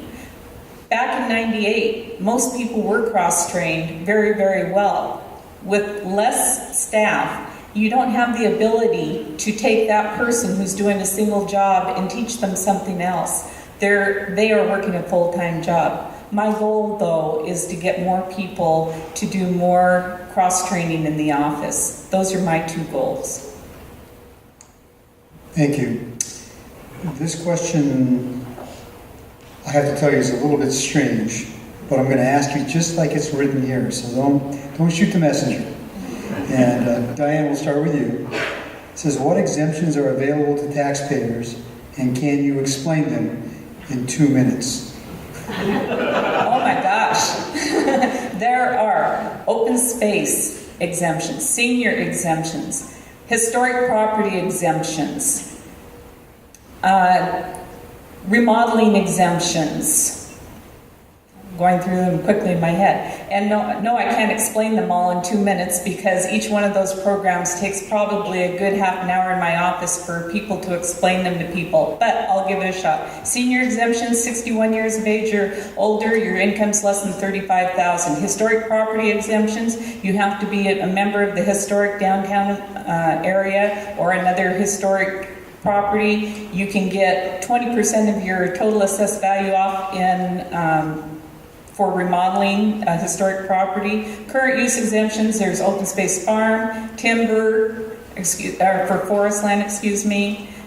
Back in 98, most people were cross-trained very, very well. With less staff, you don't have the ability to take that person who's doing a single job and teach them something else. They are working a full-time job. My goal, though, is to get more people to do more cross-training in the office. Those are my 2 goals. Thank you. This question, I have to tell you, is a little bit strange, but I'm going to ask you just like it's written here, so don't shoot the messenger. And Dianne, we'll start with you. It says, what exemptions are available to taxpayers, and can you explain them in 2 minutes? Oh my gosh. There are open space exemptions, senior exemptions, historic property exemptions, remodeling exemptions. Going through them quickly in my head. And no, I can't explain them all in 2 minutes because each one of those programs takes probably a good half an hour in my office for people to explain them to people, but I'll give it a shot. Senior exemptions, 61 years of age or older, your income's less than $35,000. Historic property exemptions, you have to be a member of the historic downtown area or another historic property. You can get 20% of your total assessed value off in for remodeling a historic property. Current use exemptions, there's open space farm, timber, for forest land,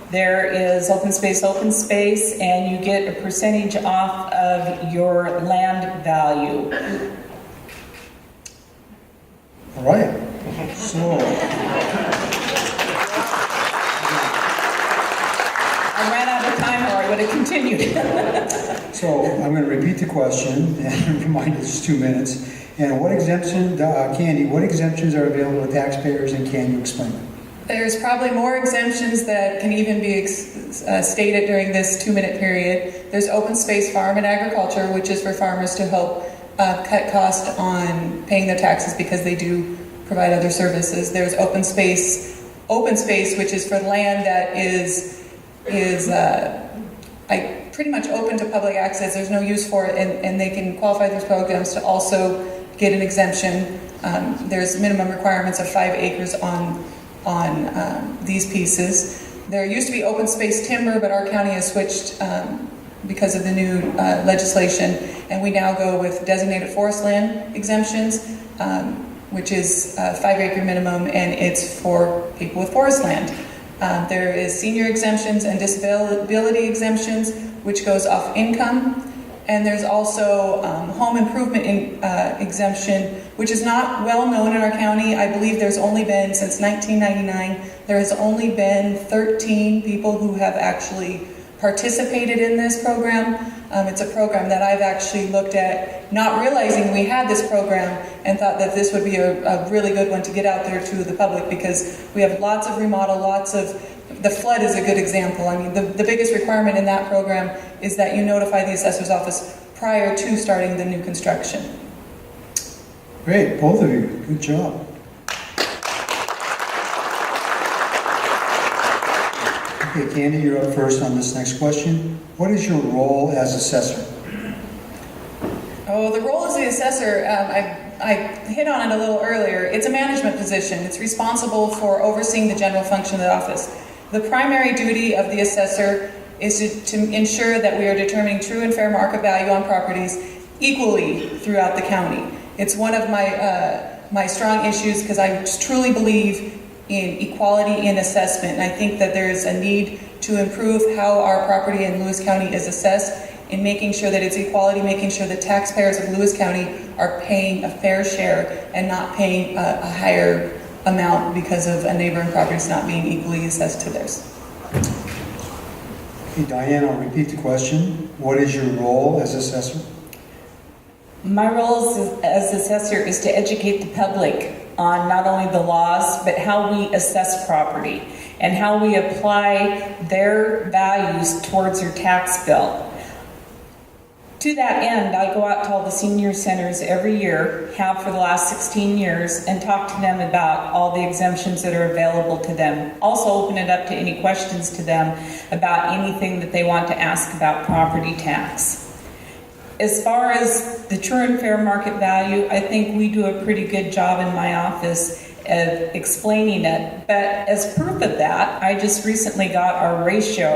There is open space, and you get a percentage off of your land value. All right. So, I ran out of time or I would have continued. So I'm going to repeat the question and remind us 2 minutes. And what exemption, Candy, what exemptions are available to taxpayers, and can you explain them? There's probably more exemptions that can even be stated during this 2-minute period. There's open space farm and agriculture, which is for farmers to help cut cost on paying their taxes because they do provide other services. There's open space, which is for land that is pretty much open to public access. There's no use for it, and they can qualify these programs to also get an exemption. There's minimum requirements of 5 acres on these pieces. There used to be open space timber, but our county has switched because of the new legislation, and we now go with designated forest land exemptions, which is a 5 acre minimum, and it's for people with forest land. There is senior exemptions and disability exemptions, which goes off income. And there's also home improvement exemption, which is not well known in our county. I believe there's only been, since 1999, there has only been 13 people who have actually participated in this program. It's a program that I've actually looked at, not realizing we had this program, and thought that this would be a really good one to get out there to the public, because we have lots of remodel, the flood is a good example. I mean, the biggest requirement in that program is that you notify the assessor's office prior to starting the new construction. Great, both of you, good job. Okay, Candy, you're up first on this next question. What is your role as assessor? Oh, the role as the assessor, I hit on it a little earlier. It's a management position. It's responsible for overseeing the general function of the office. The primary duty of the assessor is to ensure that we are determining true and fair market value on properties equally throughout the county. It's one of my strong issues, because I truly believe in equality in assessment, and I think that there is a need to improve how our property in Lewis County is assessed, in making sure that it's equality, making sure the taxpayers of Lewis County are paying a fair share and not paying a higher amount because of a neighboring properties not being equally assessed to theirs. Okay, Dianne, I'll repeat the question. What is your role as assessor? My role as assessor is to educate the public on not only the laws, but how we assess property and how we apply their values towards their tax bill. To that end, I go out to all the senior centers every year, have for the last 16 years, and talk to them about all the exemptions that are available to them. Also open it up to any questions to them about anything that they want to ask about property tax. As far as the true and fair market value, I think we do a pretty good job in my office of explaining it. But as proof of that, I just recently got our ratio.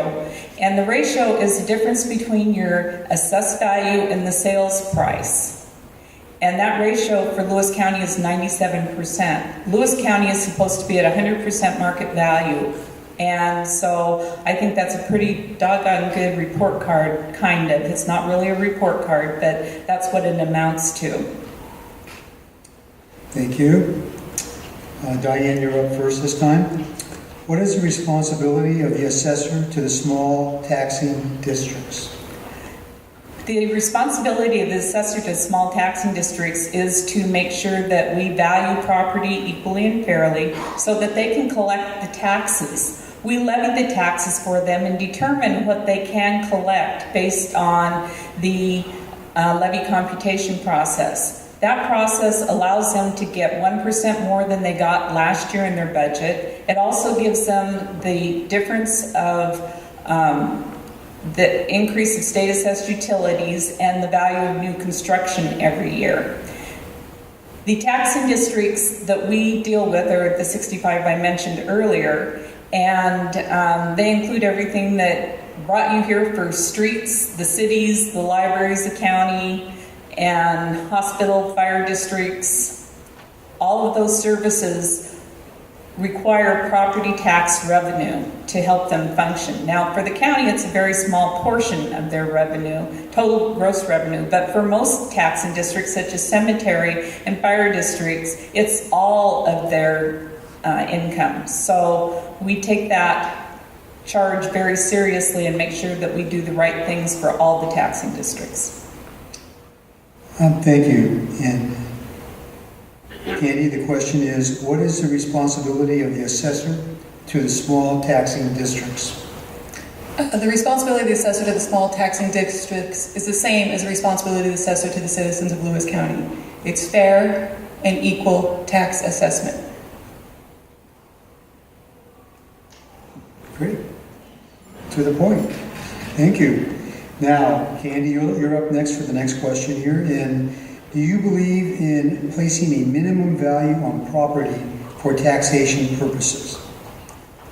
And the ratio is the difference between your assessed value and the sales price. And that ratio for Lewis County is 97%. Lewis County is supposed to be at 100% market value. And so I think that's a pretty doggone good report card, kind of. It's not really a report card, but that's what it amounts to. Thank you. Dianne, you're up first this time. What is the responsibility of the assessor to the small taxing districts? The responsibility of the assessor to small taxing districts is to make sure that we value property equally and fairly so that they can collect the taxes. We levy the taxes for them and determine what they can collect based on the levy computation process. That process allows them to get 1% more than they got last year in their budget. It also gives them the difference of the increase of state assessed utilities and the value of new construction every year. The taxing districts that we deal with are the 65 I mentioned earlier, and they include everything that brought you here for streets, the cities, the libraries, the county, and hospital, fire districts. All of those services require property tax revenue to help them function. Now, for the county, it's a very small portion of their revenue, total gross revenue, but for most taxing districts, such as cemetery and fire districts, it's all of their income. So we take that charge very seriously and make sure that we do the right things for all the taxing districts. Thank you. And Candy, the question is, what is the responsibility of the assessor to the small taxing districts? The responsibility of the assessor to the small taxing districts is the same as the responsibility of the assessor to the citizens of Lewis County. It's fair and equal tax assessment. Great. To the point. Thank you. Now, Candy, you're up next for the next question here. And do you believe in placing a minimum value on property for taxation purposes?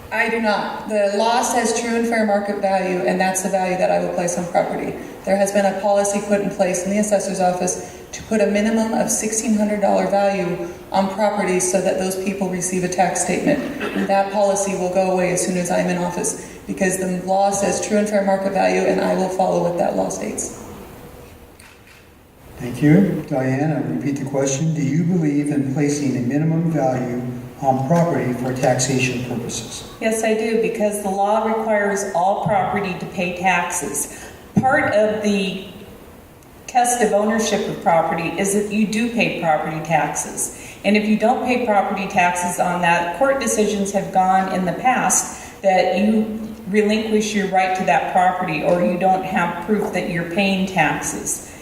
I do not. The law says true and fair market value, and that's the value that I will place on property. There has been a policy put in place in the assessor's office to put a minimum of $1,600 value on properties so that those people receive a tax statement. And that policy will go away as soon as I'm in office because the law says true and fair market value, and I will follow what that law states. Thank you. Dianne, I'll repeat the question. Do you believe in placing a minimum value on property for taxation purposes? Yes, I do, because the law requires all property to pay taxes. Part of the test of ownership of property is that you do pay property taxes. And if you don't pay property taxes on that, court decisions have gone in the past that you relinquish your right to that property or you don't have proof that you're paying taxes.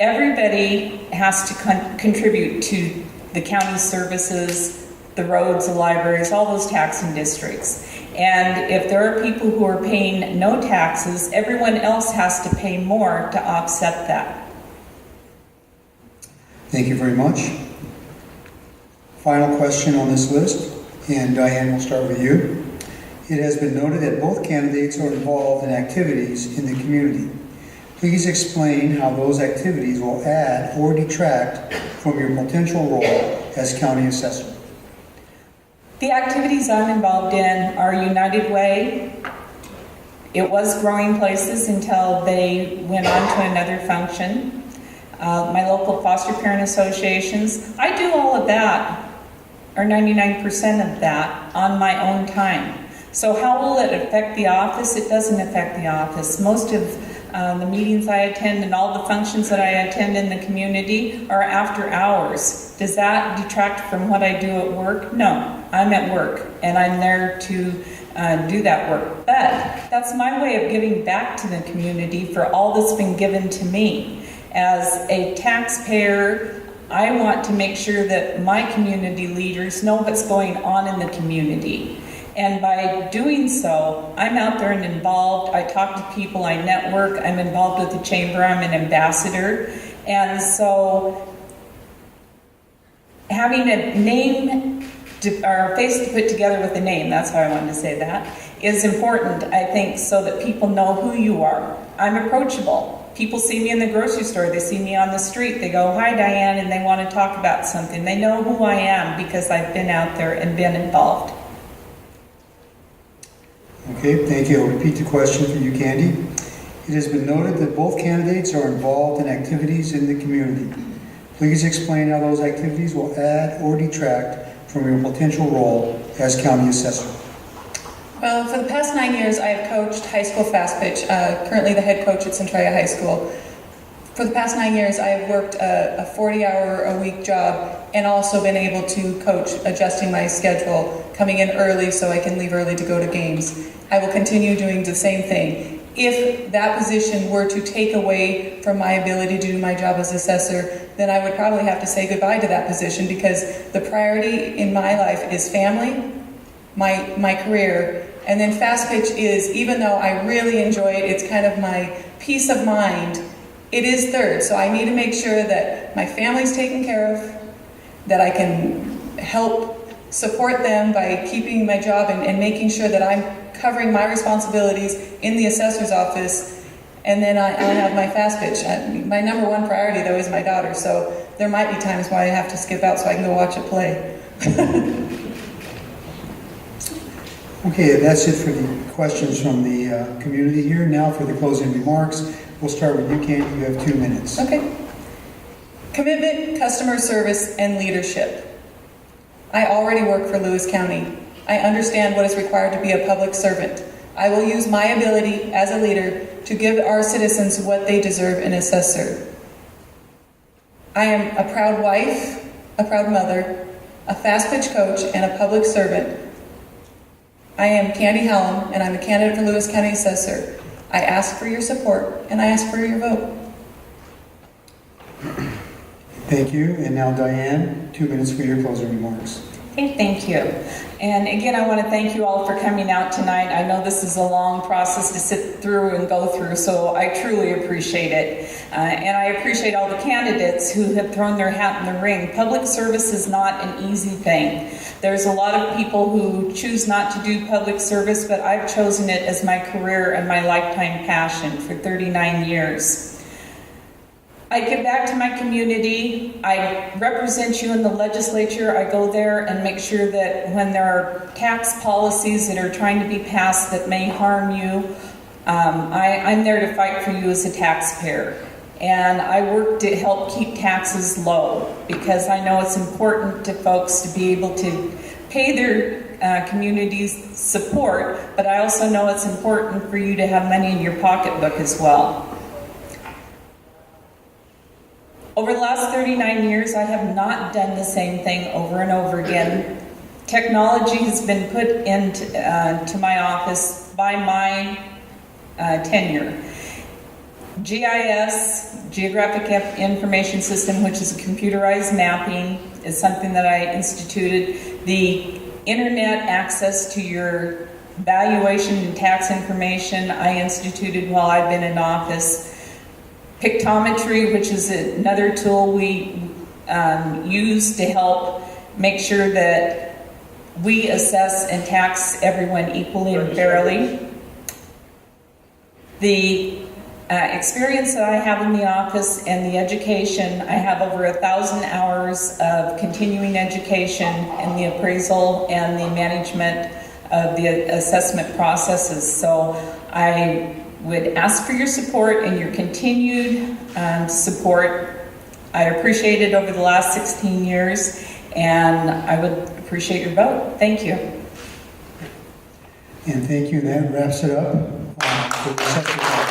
Everybody has to contribute to the county services, the roads, the libraries, all those taxing districts. And if there are people who are paying no taxes, everyone else has to pay more to offset that. Thank you very much. Final question on this list, and Dianne, we'll start with you. It has been noted that both candidates are involved in activities in the community. Please explain how those activities will add or detract from your potential role as county assessor. The activities I'm involved in are United Way. It was Growing Places until they went on to another function. My local foster parent associations. I do all of that, or 99% of that, on my own time. So how will it affect the office? It doesn't affect the office. Most of the meetings I attend and all the functions that I attend in the community are after hours. Does that detract from what I do at work? No, I'm at work and I'm there to do that work. But that's my way of giving back to the community for all that's been given to me. As a taxpayer, I want to make sure that my community leaders know what's going on in the community. And by doing so, I'm out there and involved. I talk to people, I network, I'm involved with the chamber, I'm an ambassador. And so having a name or a face to put together with a name, that's how I wanted to say that, is important, I think, so that people know who you are. I'm approachable. People see me in the grocery store, they see me on the street, they go, "Hi Diane," and they want to talk about something. They know who I am because I've been out there and been involved. Okay, thank you. I'll repeat the question for you, Candy. It has been noted that both candidates are involved in activities in the community. Please explain how those activities will add or detract from your potential role as county assessor. Well, for the past 9 years, I have coached high school fast pitch, currently the head coach at Centralia High School. For the past 9 years, I have worked a 40-hour-a-week job and also been able to coach, adjusting my schedule, coming in early so I can leave early to go to games. I will continue doing the same thing. If that position were to take away from my ability to do my job as assessor, then I would probably have to say goodbye to that position, because the priority in my life is family, my career, and then fast pitch is, even though I really enjoy it, it's kind of my peace of mind, it is third. So I need to make sure that my family's taken care of, that I can help support them by keeping my job and making sure that I'm covering my responsibilities in the assessor's office, and then I'll have my fast pitch. My number one priority, though, is my daughter, so there might be times where I have to skip out so I can go watch it play. Okay, that's it for the questions from the community here. Now for the closing remarks. We'll start with you, Candy. You have 2 minutes. Okay. Commitment, customer service, and leadership. I already work for Lewis County. I understand what is required to be a public servant. I will use my ability as a leader to give our citizens what they deserve in assessor. I am a proud wife, a proud mother, a fast pitch coach, and a public servant. I am Candy Hallom, and I'm a candidate for Lewis County Assessor. I ask for your support, and I ask for your vote. Thank you. And now Diane, 2 minutes for your closing remarks. Okay, thank you. And again, I want to thank you all for coming out tonight. I know this is a long process to sit through and go through, so I truly appreciate it. And I appreciate all the candidates who have thrown their hat in the ring. Public service is not an easy thing. There's a lot of people who choose not to do public service, but I've chosen it as my career and my lifetime passion for 39 years. I give back to my community. I represent you in the legislature. I go there and make sure that when there are tax policies that are trying to be passed that may harm you, I'm there to fight for you as a taxpayer. And I work to help keep taxes low, because I know it's important to folks to be able to pay their community's support, but I also know it's important for you to have money in your pocketbook as well. Over the last 39 years, I have not done the same thing over and over again. Technology has been put into to my office by my tenure. GIS, Geographic Information System, which is a computerized mapping, is something that I instituted. The internet access to your valuation and tax information, I instituted while I've been in office. Pictometry, which is another tool we use to help make sure that we assess and tax everyone equally and fairly. The experience that I have in the office and the education, I have over 1,000 hours of continuing education in the appraisal and the management of the assessment processes. So I would ask for your support and your continued support. I appreciate it over the last 16 years, and I would appreciate your vote. Thank you. And thank you. That wraps it up. For the second part.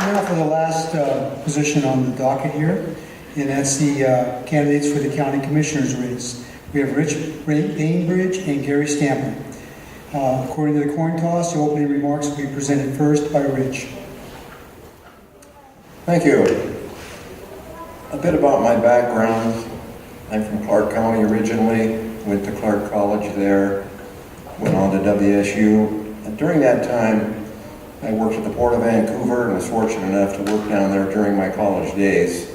Now for the last position on the docket here, and that's the candidates for the county commissioners race. We have Rich Bainbridge and Gary Stamper. According to the coin toss, the opening remarks will be presented first by Rich. Thank you. A bit about my background. I'm from Clark County originally, went to Clark College there, went on to WSU, and during that time I worked at the Port of Vancouver and was fortunate enough to work down there during my college days.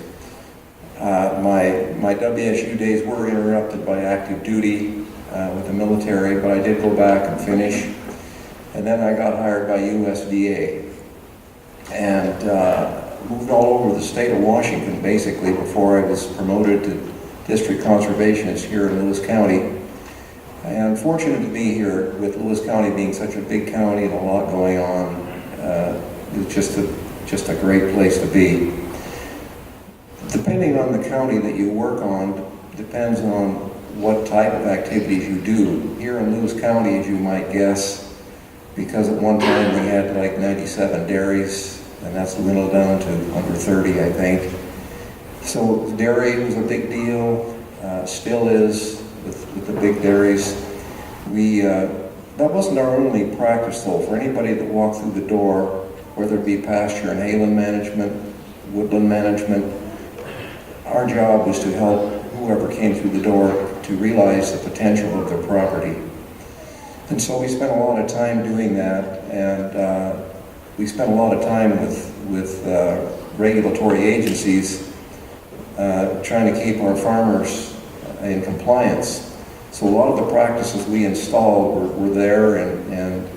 My WSU days were interrupted by active duty with the military, but I did go back and finish, and then I got hired by USDA and moved all over the state of Washington basically before I was promoted to district conservationist here in Lewis County. And I'm fortunate to be here with Lewis County being such a big county and a lot going on. It's just a great place to be. Depending on the county that you work on, depends on what type of activities you do. Here in Lewis County, as you might guess, because at one time we had like 97 dairies, and that's dwindled down to under 30, I think. So dairy was a big deal, still is with the big dairies. That wasn't our only practice though. For anybody that walked through the door, whether it be pasture and hayland management, woodland management, our job was to help whoever came through the door to realize the potential of their property. And so we spent a lot of time doing that, and we spent a lot of time with regulatory agencies trying to keep our farmers in compliance. So a lot of the practices we installed were there, and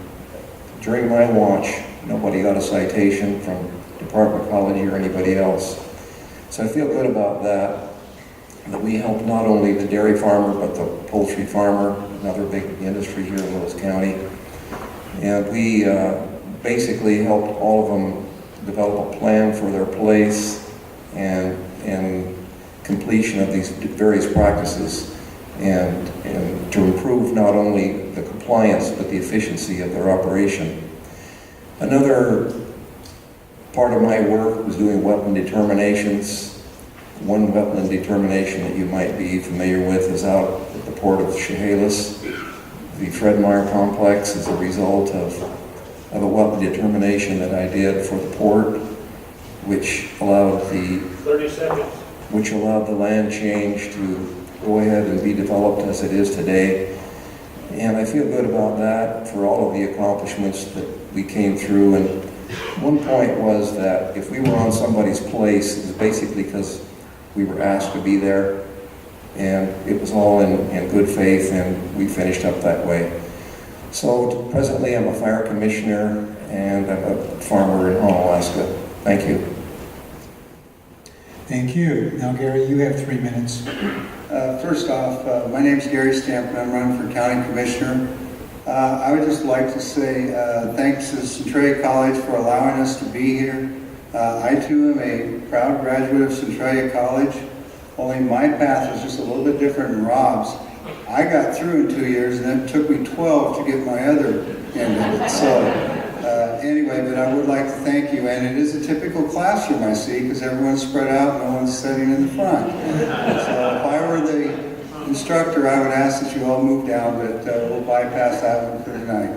during my watch, nobody got a citation from Department of Ecology or anybody else. So I feel good about that we helped not only the dairy farmer, but the poultry farmer, another big industry here in Lewis County. And we basically helped all of them develop a plan for their place and completion of these various practices, and to improve not only the compliance but the efficiency of their operation. Another part of my work was doing wetland determinations. One wetland determination that you might be familiar with is out at the port of Chehalis. The Fred Meyer complex is a result of a wetland determination that I did for the port, which allowed the 30 seconds. Which allowed the land change to go ahead and be developed as it is today. And I feel good about that for all of the accomplishments that we came through. And one point was that if we were on somebody's place, it was basically because we were asked to be there, and it was all in good faith, and we finished up that way. So presently I'm a fire commissioner, and I'm a farmer in Hallom, Alaska. Thank you. Thank you. Now, Gary, you have 3 minutes. First off, my name's Gary Stamp, and I'm running for County Commissioner. I would just like to say thanks to Centralia College for allowing us to be here. I too am a proud graduate of Centralia College, only my path was just a little bit different than Rob's. I got through in 2 years, and it took me 12 to get my other end of it. So anyway, but I would like to thank you, and it is a typical classroom I see, because everyone's spread out, no one's sitting in the front. So if I were the instructor, I would ask that you all move down, but we'll bypass that one for tonight.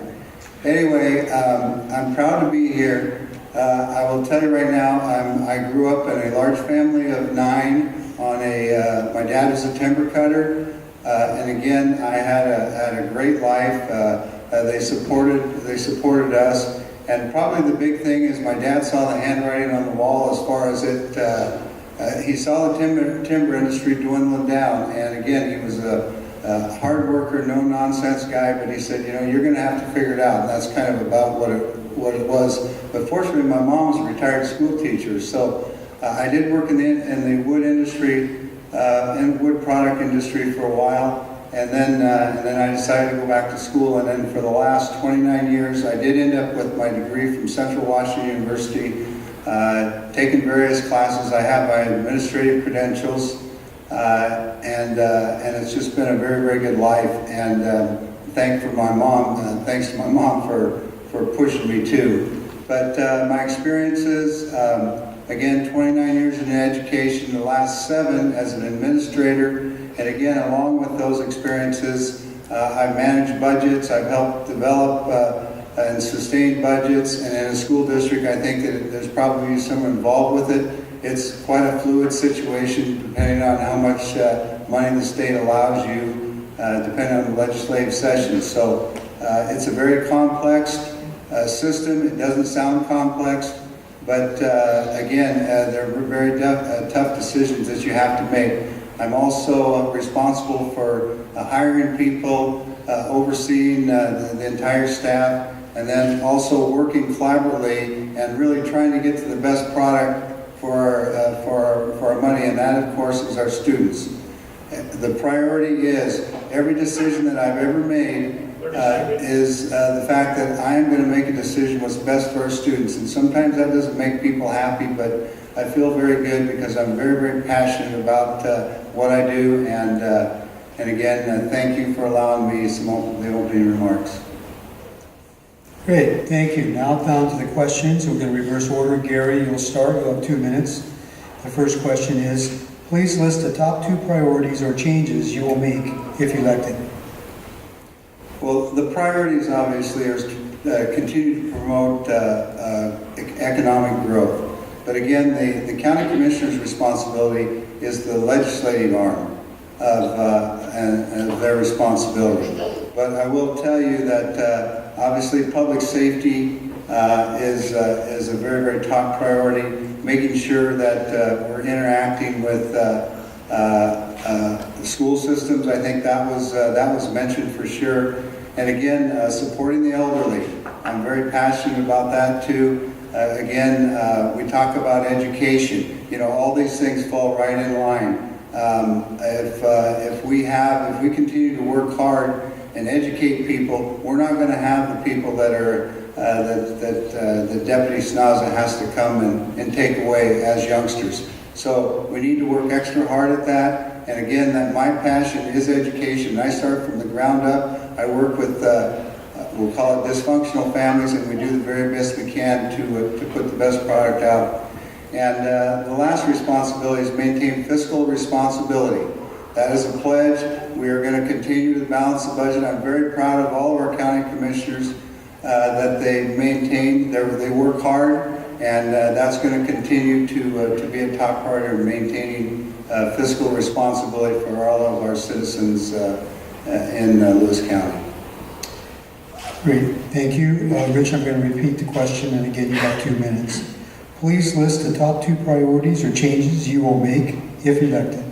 Anyway, I'm proud to be here. I will tell you right now, I grew up in a large family of 9 on my dad was a timber cutter, and again, I had a great life. They supported us, and probably the big thing is my dad saw the handwriting on the wall as far as he saw the timber industry dwindling down, and again, he was a hard worker, no nonsense guy, but he said, you're going to have to figure it out, and that's kind of about what it was. But fortunately, my mom was a retired school teacher, so I did work in the wood industry, and wood product industry for a while, and then I decided to go back to school, and then for the last 29 years, I did end up with my degree from Central Washington University, taken various classes. I have my administrative credentials, and it's just been a very, very good life, and thanks to my mom for pushing me too. But my experiences, again, 29 years in education, the last 7 as an administrator, and again, along with those experiences, I've managed budgets, I've helped develop and sustain budgets, and in a school district, I think that there's probably someone involved with it. It's quite a fluid situation depending on how much money the state allows you, depending on the legislative session. So it's a very complex system. It doesn't sound complex, but again, they're very tough decisions that you have to make. I'm also responsible for hiring people, overseeing the entire staff, and then also working collaboratively and really trying to get to the best product for our money, and that, of course, is our students. The priority is every decision that I've ever made is the fact that I am going to make a decision what's best for our students. And sometimes that doesn't make people happy, but I feel very good because I'm very, very passionate about what I do. And again, thank you for allowing me some opening remarks. Great, thank you. Now down to the questions. We're going to reverse order. Gary, you'll start. You'll have 2 minutes. The first question is, please list the top 2 priorities or changes you will make if elected. Well, the priorities obviously are to continue to promote economic growth. But again, the county commissioner's responsibility is the legislative arm of their responsibility. But I will tell you that obviously public safety is a very, very top priority. Making sure that we're interacting with school systems, I think that was mentioned for sure. And again, supporting the elderly. I'm very passionate about that too. Again, we talk about education. You know, all these things fall right in line. If we continue to work hard and educate people, we're not going to have the people that are that Deputy Snaza has to come and take away as youngsters. So we need to work extra hard at that. And again, that my passion is education. I start from the ground up. I work with, we'll call it dysfunctional families, and we do the very best we can to put the best product out. And the last responsibility is maintain fiscal responsibility. That is a pledge. We are going to continue to balance the budget. I'm very proud of all of our county commissioners that they maintain, they work hard, and that's going to continue to be a top priority of maintaining fiscal responsibility for all of our citizens in Lewis County. Great, thank you. Rich, I'm going to repeat the question, and again, you have 2 minutes. Please list the top 2 priorities or changes you will make if elected.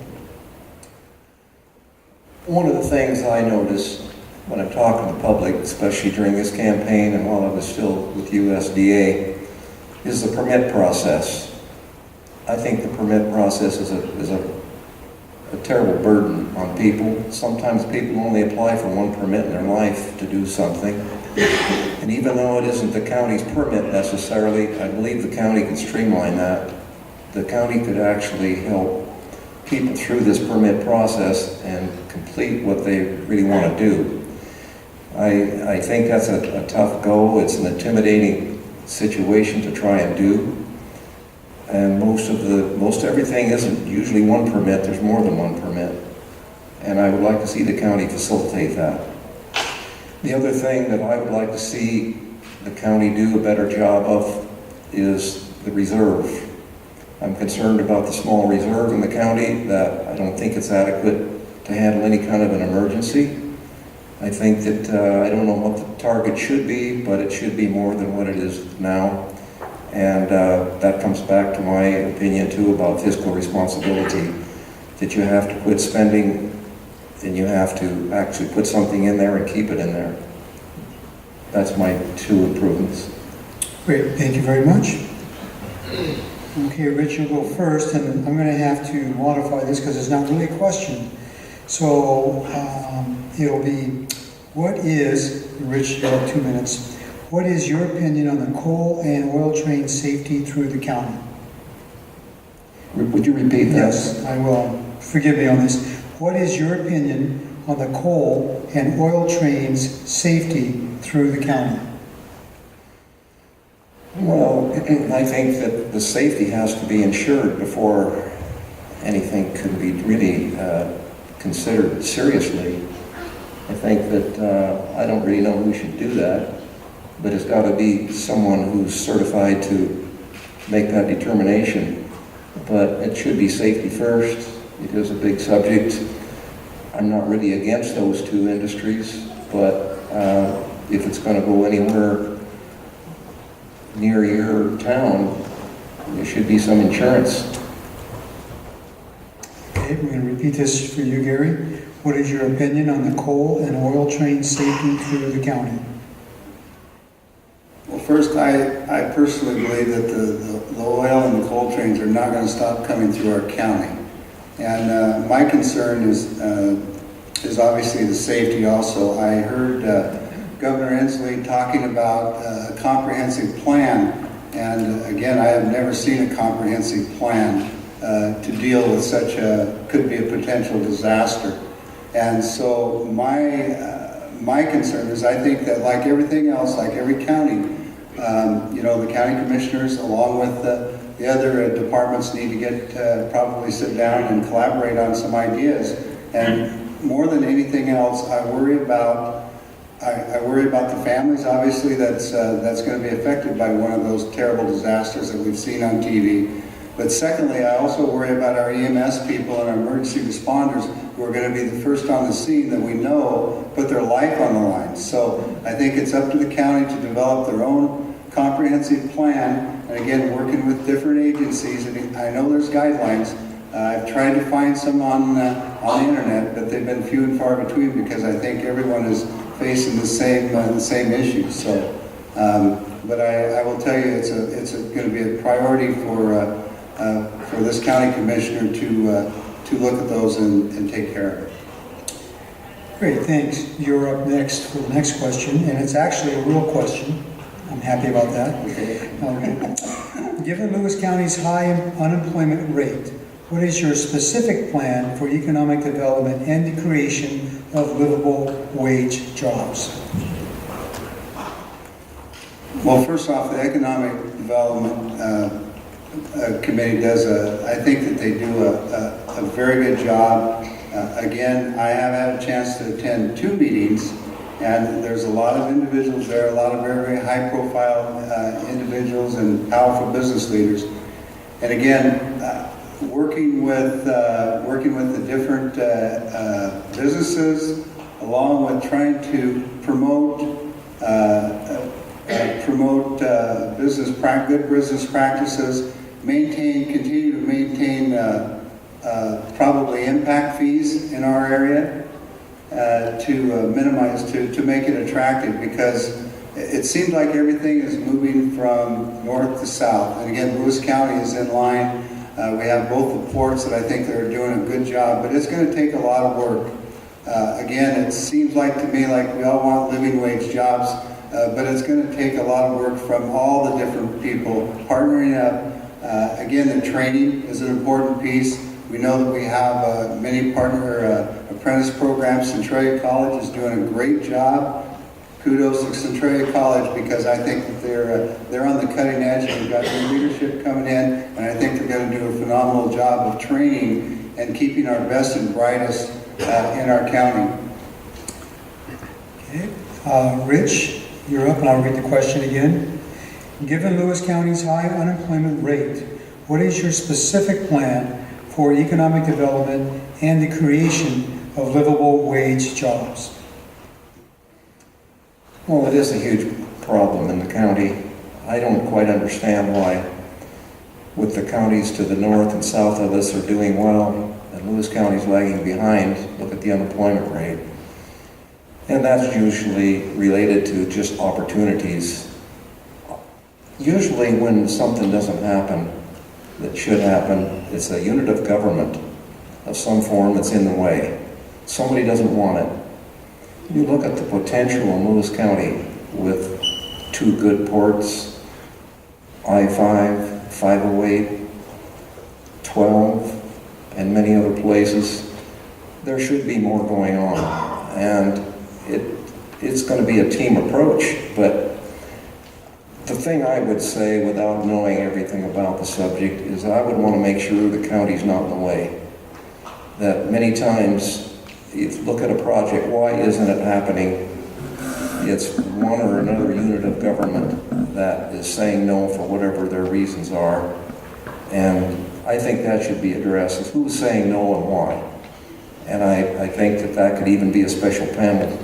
One of the things I notice when I'm talking to the public, especially during this campaign and while I was still with USDA, is the permit process. I think the permit process is a terrible burden on people. Sometimes people only apply for 1 permit in their life to do something. And even though it isn't the county's permit necessarily, I believe the county could streamline that. The county could actually help people through this permit process and complete what they really want to do. I think that's a tough go. It's an intimidating situation to try and do. And most everything isn't usually 1 permit. There's more than 1 permit. And I would like to see the county facilitate that. The other thing that I would like to see the county do a better job of is the reserve. I'm concerned about the small reserve in the county, that I don't think it's adequate to handle any kind of an emergency. I think that, I don't know what the target should be, but it should be more than what it is now. And that comes back to my opinion too about fiscal responsibility, that you have to quit spending and you have to actually put something in there and keep it in there. That's my 2 improvements. Great, thank you very much. Okay, Rich, you'll go first, and I'm going to have to modify this because it's not really a question. So it'll be, what is, Rich, you have 2 minutes. What is your opinion on the coal and oil train safety through the county? Would you repeat that? Yes, I will. Forgive me on this. What is your opinion on the coal and oil trains safety through the county? Well, I think that the safety has to be ensured before anything could be really considered seriously. I think that I don't really know who should do that, but it's got to be someone who's certified to make that determination. But it should be safety first. It is a big subject. I'm not really against those two industries, but if it's going to go anywhere near your town, there should be some insurance. Okay, we're going to repeat this for you, Gary. What is your opinion on the coal and oil train safety through the county? Well, first, I personally believe that the oil and the coal trains are not going to stop coming through our county. And my concern is obviously the safety also. I heard Governor Inslee talking about a comprehensive plan. And again, I have never seen a comprehensive plan to deal with such could be a potential disaster. And so my concern is, I think that like everything else, like every county, the county commissioners along with the other departments need to get probably sit down and collaborate on some ideas. And more than anything else, I worry about the families, obviously, that's going to be affected by one of those terrible disasters that we've seen on TV. But secondly, I also worry about our EMS people and our emergency responders who are going to be the first on the scene that we know put their life on the line. So I think it's up to the county to develop their own comprehensive plan, and again, working with different agencies. And I know there's guidelines. I've tried to find some on the internet, but they've been few and far between because I think everyone is facing the same issues. So, but I will tell you, it's going to be a priority for this county commissioner to look at those and take care of it. Great, thanks. You're up next for the next question, and it's actually a real question. I'm happy about that. Okay. Given Lewis County's high unemployment rate, what is your specific plan for economic development and the creation of livable wage jobs? Well, first off, the Economic Development Committee does I think that they do a very good job. Again, I have had a chance to attend 2 meetings, and there's a lot of individuals there, a lot of very, very high-profile individuals and powerful business leaders. And again, working with the different businesses, along with trying to promote good business practices, continue to maintain probably impact fees in our area to minimize, to make it attractive, because it seems like everything is moving from north to south. And again, Lewis County is in line. We have both the ports that I think they're doing a good job, but it's going to take a lot of work. Again, it seems like to me like we all want living wage jobs, but it's going to take a lot of work from all the different people partnering up. Again, the training is an important piece. We know that we have many partner apprentice programs. Centralia College is doing a great job. Kudos to Centralia College, because I think that they're on the cutting edge, and we've got new leadership coming in, and I think they're going to do a phenomenal job of training and keeping our best and brightest in our county. Okay. Rich, you're up, and I'll read the question again. Given Lewis County's high unemployment rate, what is your specific plan for economic development and the creation of livable wage jobs? Well, it is a huge problem in the county. I don't quite understand why, with the counties to the north and south of us are doing well, and Lewis County's lagging behind. Look at the unemployment rate. And that's usually related to just opportunities. Usually when something doesn't happen that should happen, it's a unit of government of some form that's in the way. Somebody doesn't want it. You look at the potential in Lewis County with 2 good ports, I-5, 508, 12, and many other places. There should be more going on, and it's going to be a team approach, but the thing I would say, without knowing everything about the subject, is I would want to make sure the county's not in the way. That many times, you look at a project, why isn't it happening? It's one or another unit of government that is saying no for whatever their reasons are. And I think that should be addressed, is who's saying no and why. And I think that that could even be a special panel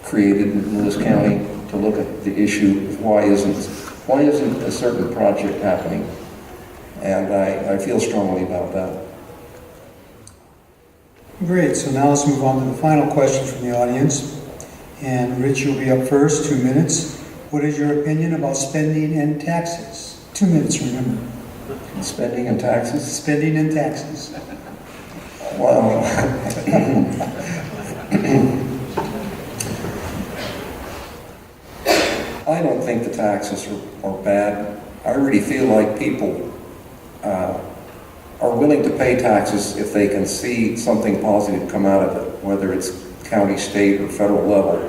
created in Lewis County to look at the issue of why isn't a certain project happening. And I feel strongly about that. Great, so now let's move on to the final question from the audience. And Rich, you'll be up first, 2 minutes. What is your opinion about spending and taxes? 2 minutes, remember. Spending and taxes? Spending and taxes. Well, I don't think the taxes are bad. I really feel like people are willing to pay taxes if they can see something positive come out of it, whether it's county, state, or federal level.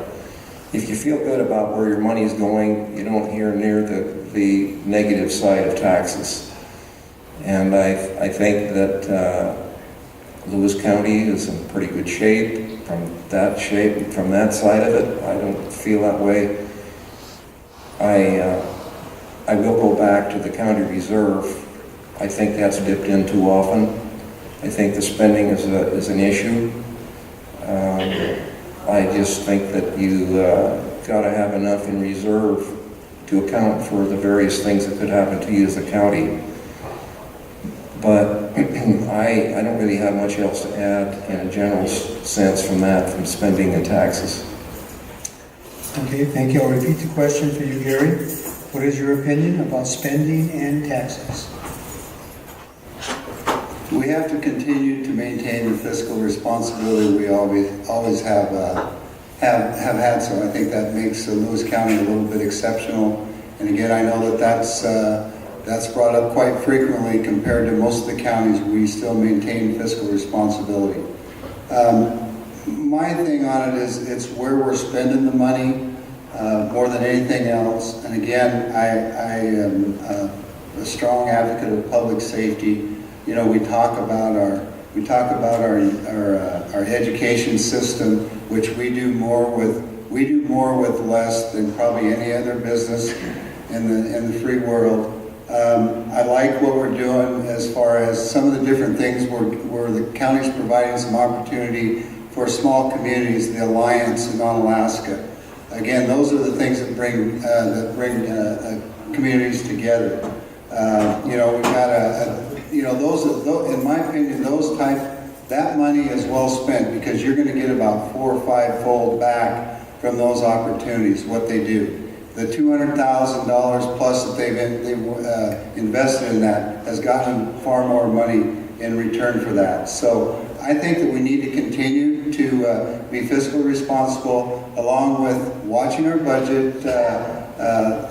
If you feel good about where your money is going, you don't hear near the negative side of taxes. And I think that Lewis County is in pretty good shape. From that side of it, I don't feel that way. I will go back to the county reserve. I think that's dipped in too often. I think the spending is an issue. I just think that you got to have enough in reserve to account for the various things that could happen to you as a county. But I don't really have much else to add in a general sense from that, from spending and taxes. Okay, thank you. I'll repeat the question for you, Gary. What is your opinion about spending and taxes? We have to continue to maintain the fiscal responsibility we always have had. So I think that makes Lewis County a little bit exceptional. And again, I know that that's brought up quite frequently compared to most of the counties. We still maintain fiscal responsibility. My thing on it is it's where we're spending the money more than anything else. And again, I am a strong advocate of public safety. You know, we talk about our education system, which we do more with less than probably any other business in the free world. I like what we're doing as far as some of the different things where the county's providing some opportunity for small communities, the Alliance in Alaska. Again, those are the things that bring communities together. You know, we've got those, in my opinion, that money is well spent because you're going to get about 4 or 5-fold back from those opportunities, what they do. The $200,000 plus that they've invested in that has gotten far more money in return for that. So I think that we need to continue to be fiscally responsible, along with watching our budget,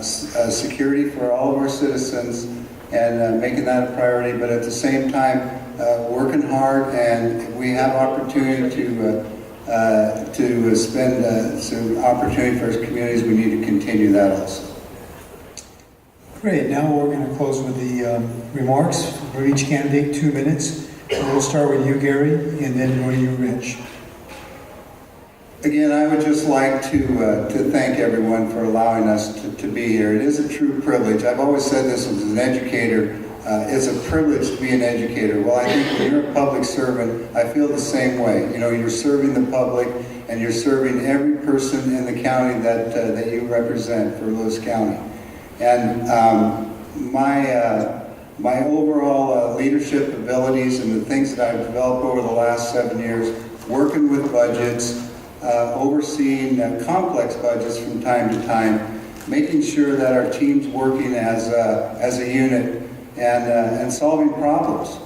security for all of our citizens, and making that a priority. But at the same time, working hard, and if we have opportunity to spend some opportunity for our communities, we need to continue that also. Great, now we're going to close with the remarks for each candidate, 2 minutes. So we'll start with you, Gary, and then go to you, Rich. Again, I would just like to thank everyone for allowing us to be here. It is a true privilege. I've always said this as an educator. It's a privilege to be an educator. Well, I think when you're a public servant, I feel the same way. You know, you're serving the public, and you're serving every person in the county that you represent for Lewis County. And my overall leadership abilities and the things that I've developed over the last 7 years, working with budgets, overseeing complex budgets from time to time, making sure that our team's working as a unit, and solving problems.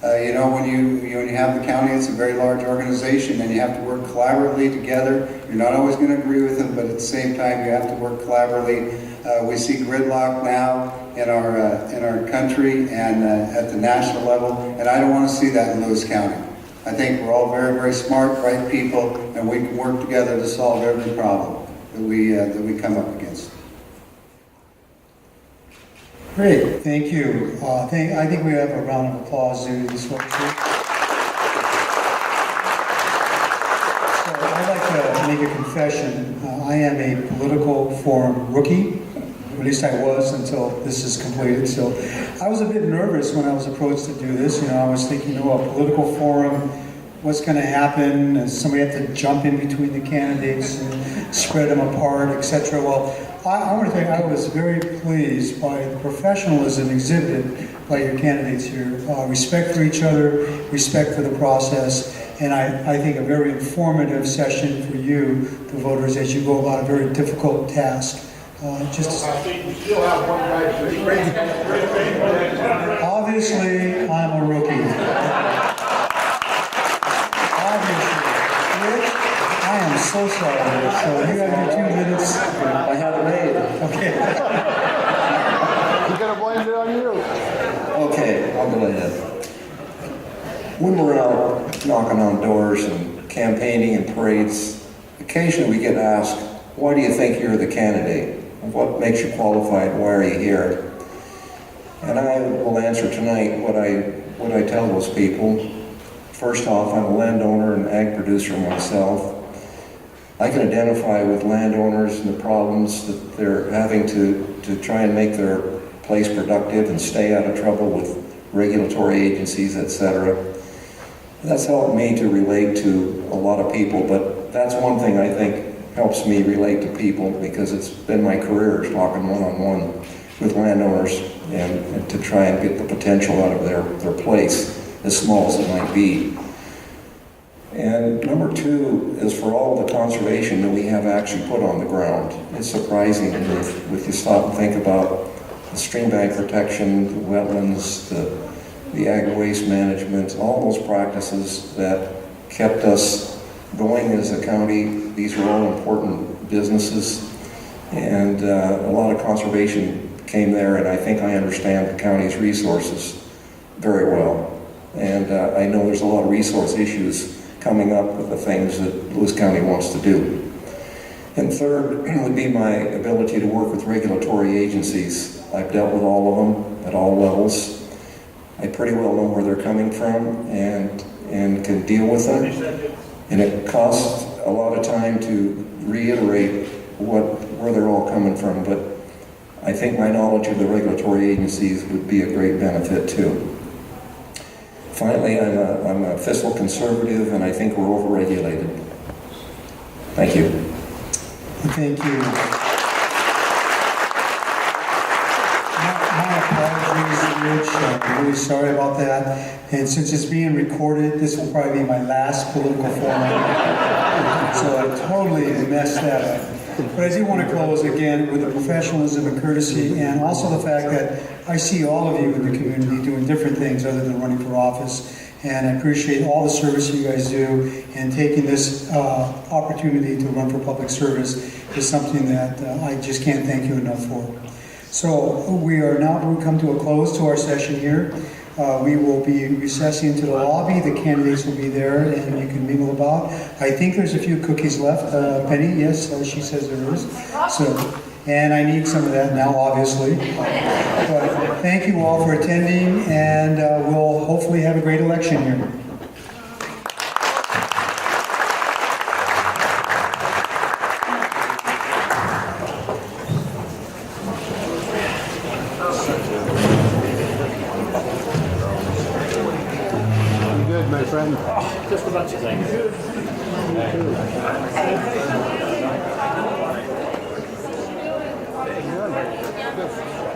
You know, when you have the county, it's a very large organization, and you have to work collaboratively together. You're not always going to agree with them, but at the same time, you have to work collaboratively. We see gridlock now in our country and at the national level, and I don't want to see that in Lewis County. I think we're all very, very smart, bright people, and we can work together to solve every problem that we come up against. Great, thank you. I think we have a round of applause due to these folks here. So I'd like to make a confession. I am a political forum rookie. At least I was until this is completed. So I was a bit nervous when I was approached to do this. I was thinking, a political forum, what's going to happen? Does somebody have to jump in between the candidates and spread them apart, etc.? Well, I want to tell you, I was very pleased by the professionalism exhibited by your candidates here. Respect for each other, respect for the process, and I think a very informative session for you, the voters, as you go about a very difficult task. I think we still have one guy to Obviously, I'm a rookie. Obviously. Rich, I am so sorry. So you have your 2 minutes. I had it made. Okay. He's gonna blame it on you. Okay, I'll go ahead. When we're out knocking on doors and campaigning and parades, occasionally we get asked, why do you think you're the candidate? What makes you qualified? Why are you here? And I will answer tonight what I tell those people. First off, I'm a landowner and ag producer myself. I can identify with landowners and the problems that they're having to try and make their place productive and stay out of trouble with regulatory agencies, etc. That's helped me to relate to a lot of people, but that's one thing I think helps me relate to people because it's been my career talking one-on-one with landowners and to try and get the potential out of their place, as small as it might be. And number 2 is for all the conservation that we have actually put on the ground. It's surprising if you stop and think about the stream bank protection, the wetlands, the ag waste management, all those practices that kept us going as a county. These are all important businesses, and a lot of conservation came there, and I think I understand the county's resources very well. And I know there's a lot of resource issues coming up with the things that Lewis County wants to do. And third would be my ability to work with regulatory agencies. I've dealt with all of them at all levels. I pretty well know where they're coming from and can deal with them. And it costs a lot of time to reiterate where they're all coming from, but I think my knowledge of the regulatory agencies would be a great benefit too. Finally, I'm a fiscal conservative, and I think we're overregulated. Thank you. Thank you. My apologies, Rich. I'm really sorry about that. And since it's being recorded, this will probably be my last political forum. So I totally messed that up. But I do want to close again with the professionalism and courtesy, and also the fact that I see all of you in the community doing different things other than running for office. And I appreciate all the service you guys do, and taking this opportunity to run for public service is something that I just can't thank you enough for. So we are now going to come to a close to our session here. We will be recessing to the lobby. The candidates will be there, and you can mingle about. I think there's a few cookies left. Penny, yes, she says there is. So, and I need some of that now, obviously. But thank you all for attending, and we'll hopefully have a great election here. Good, my friend. Just about you, thank you. Good.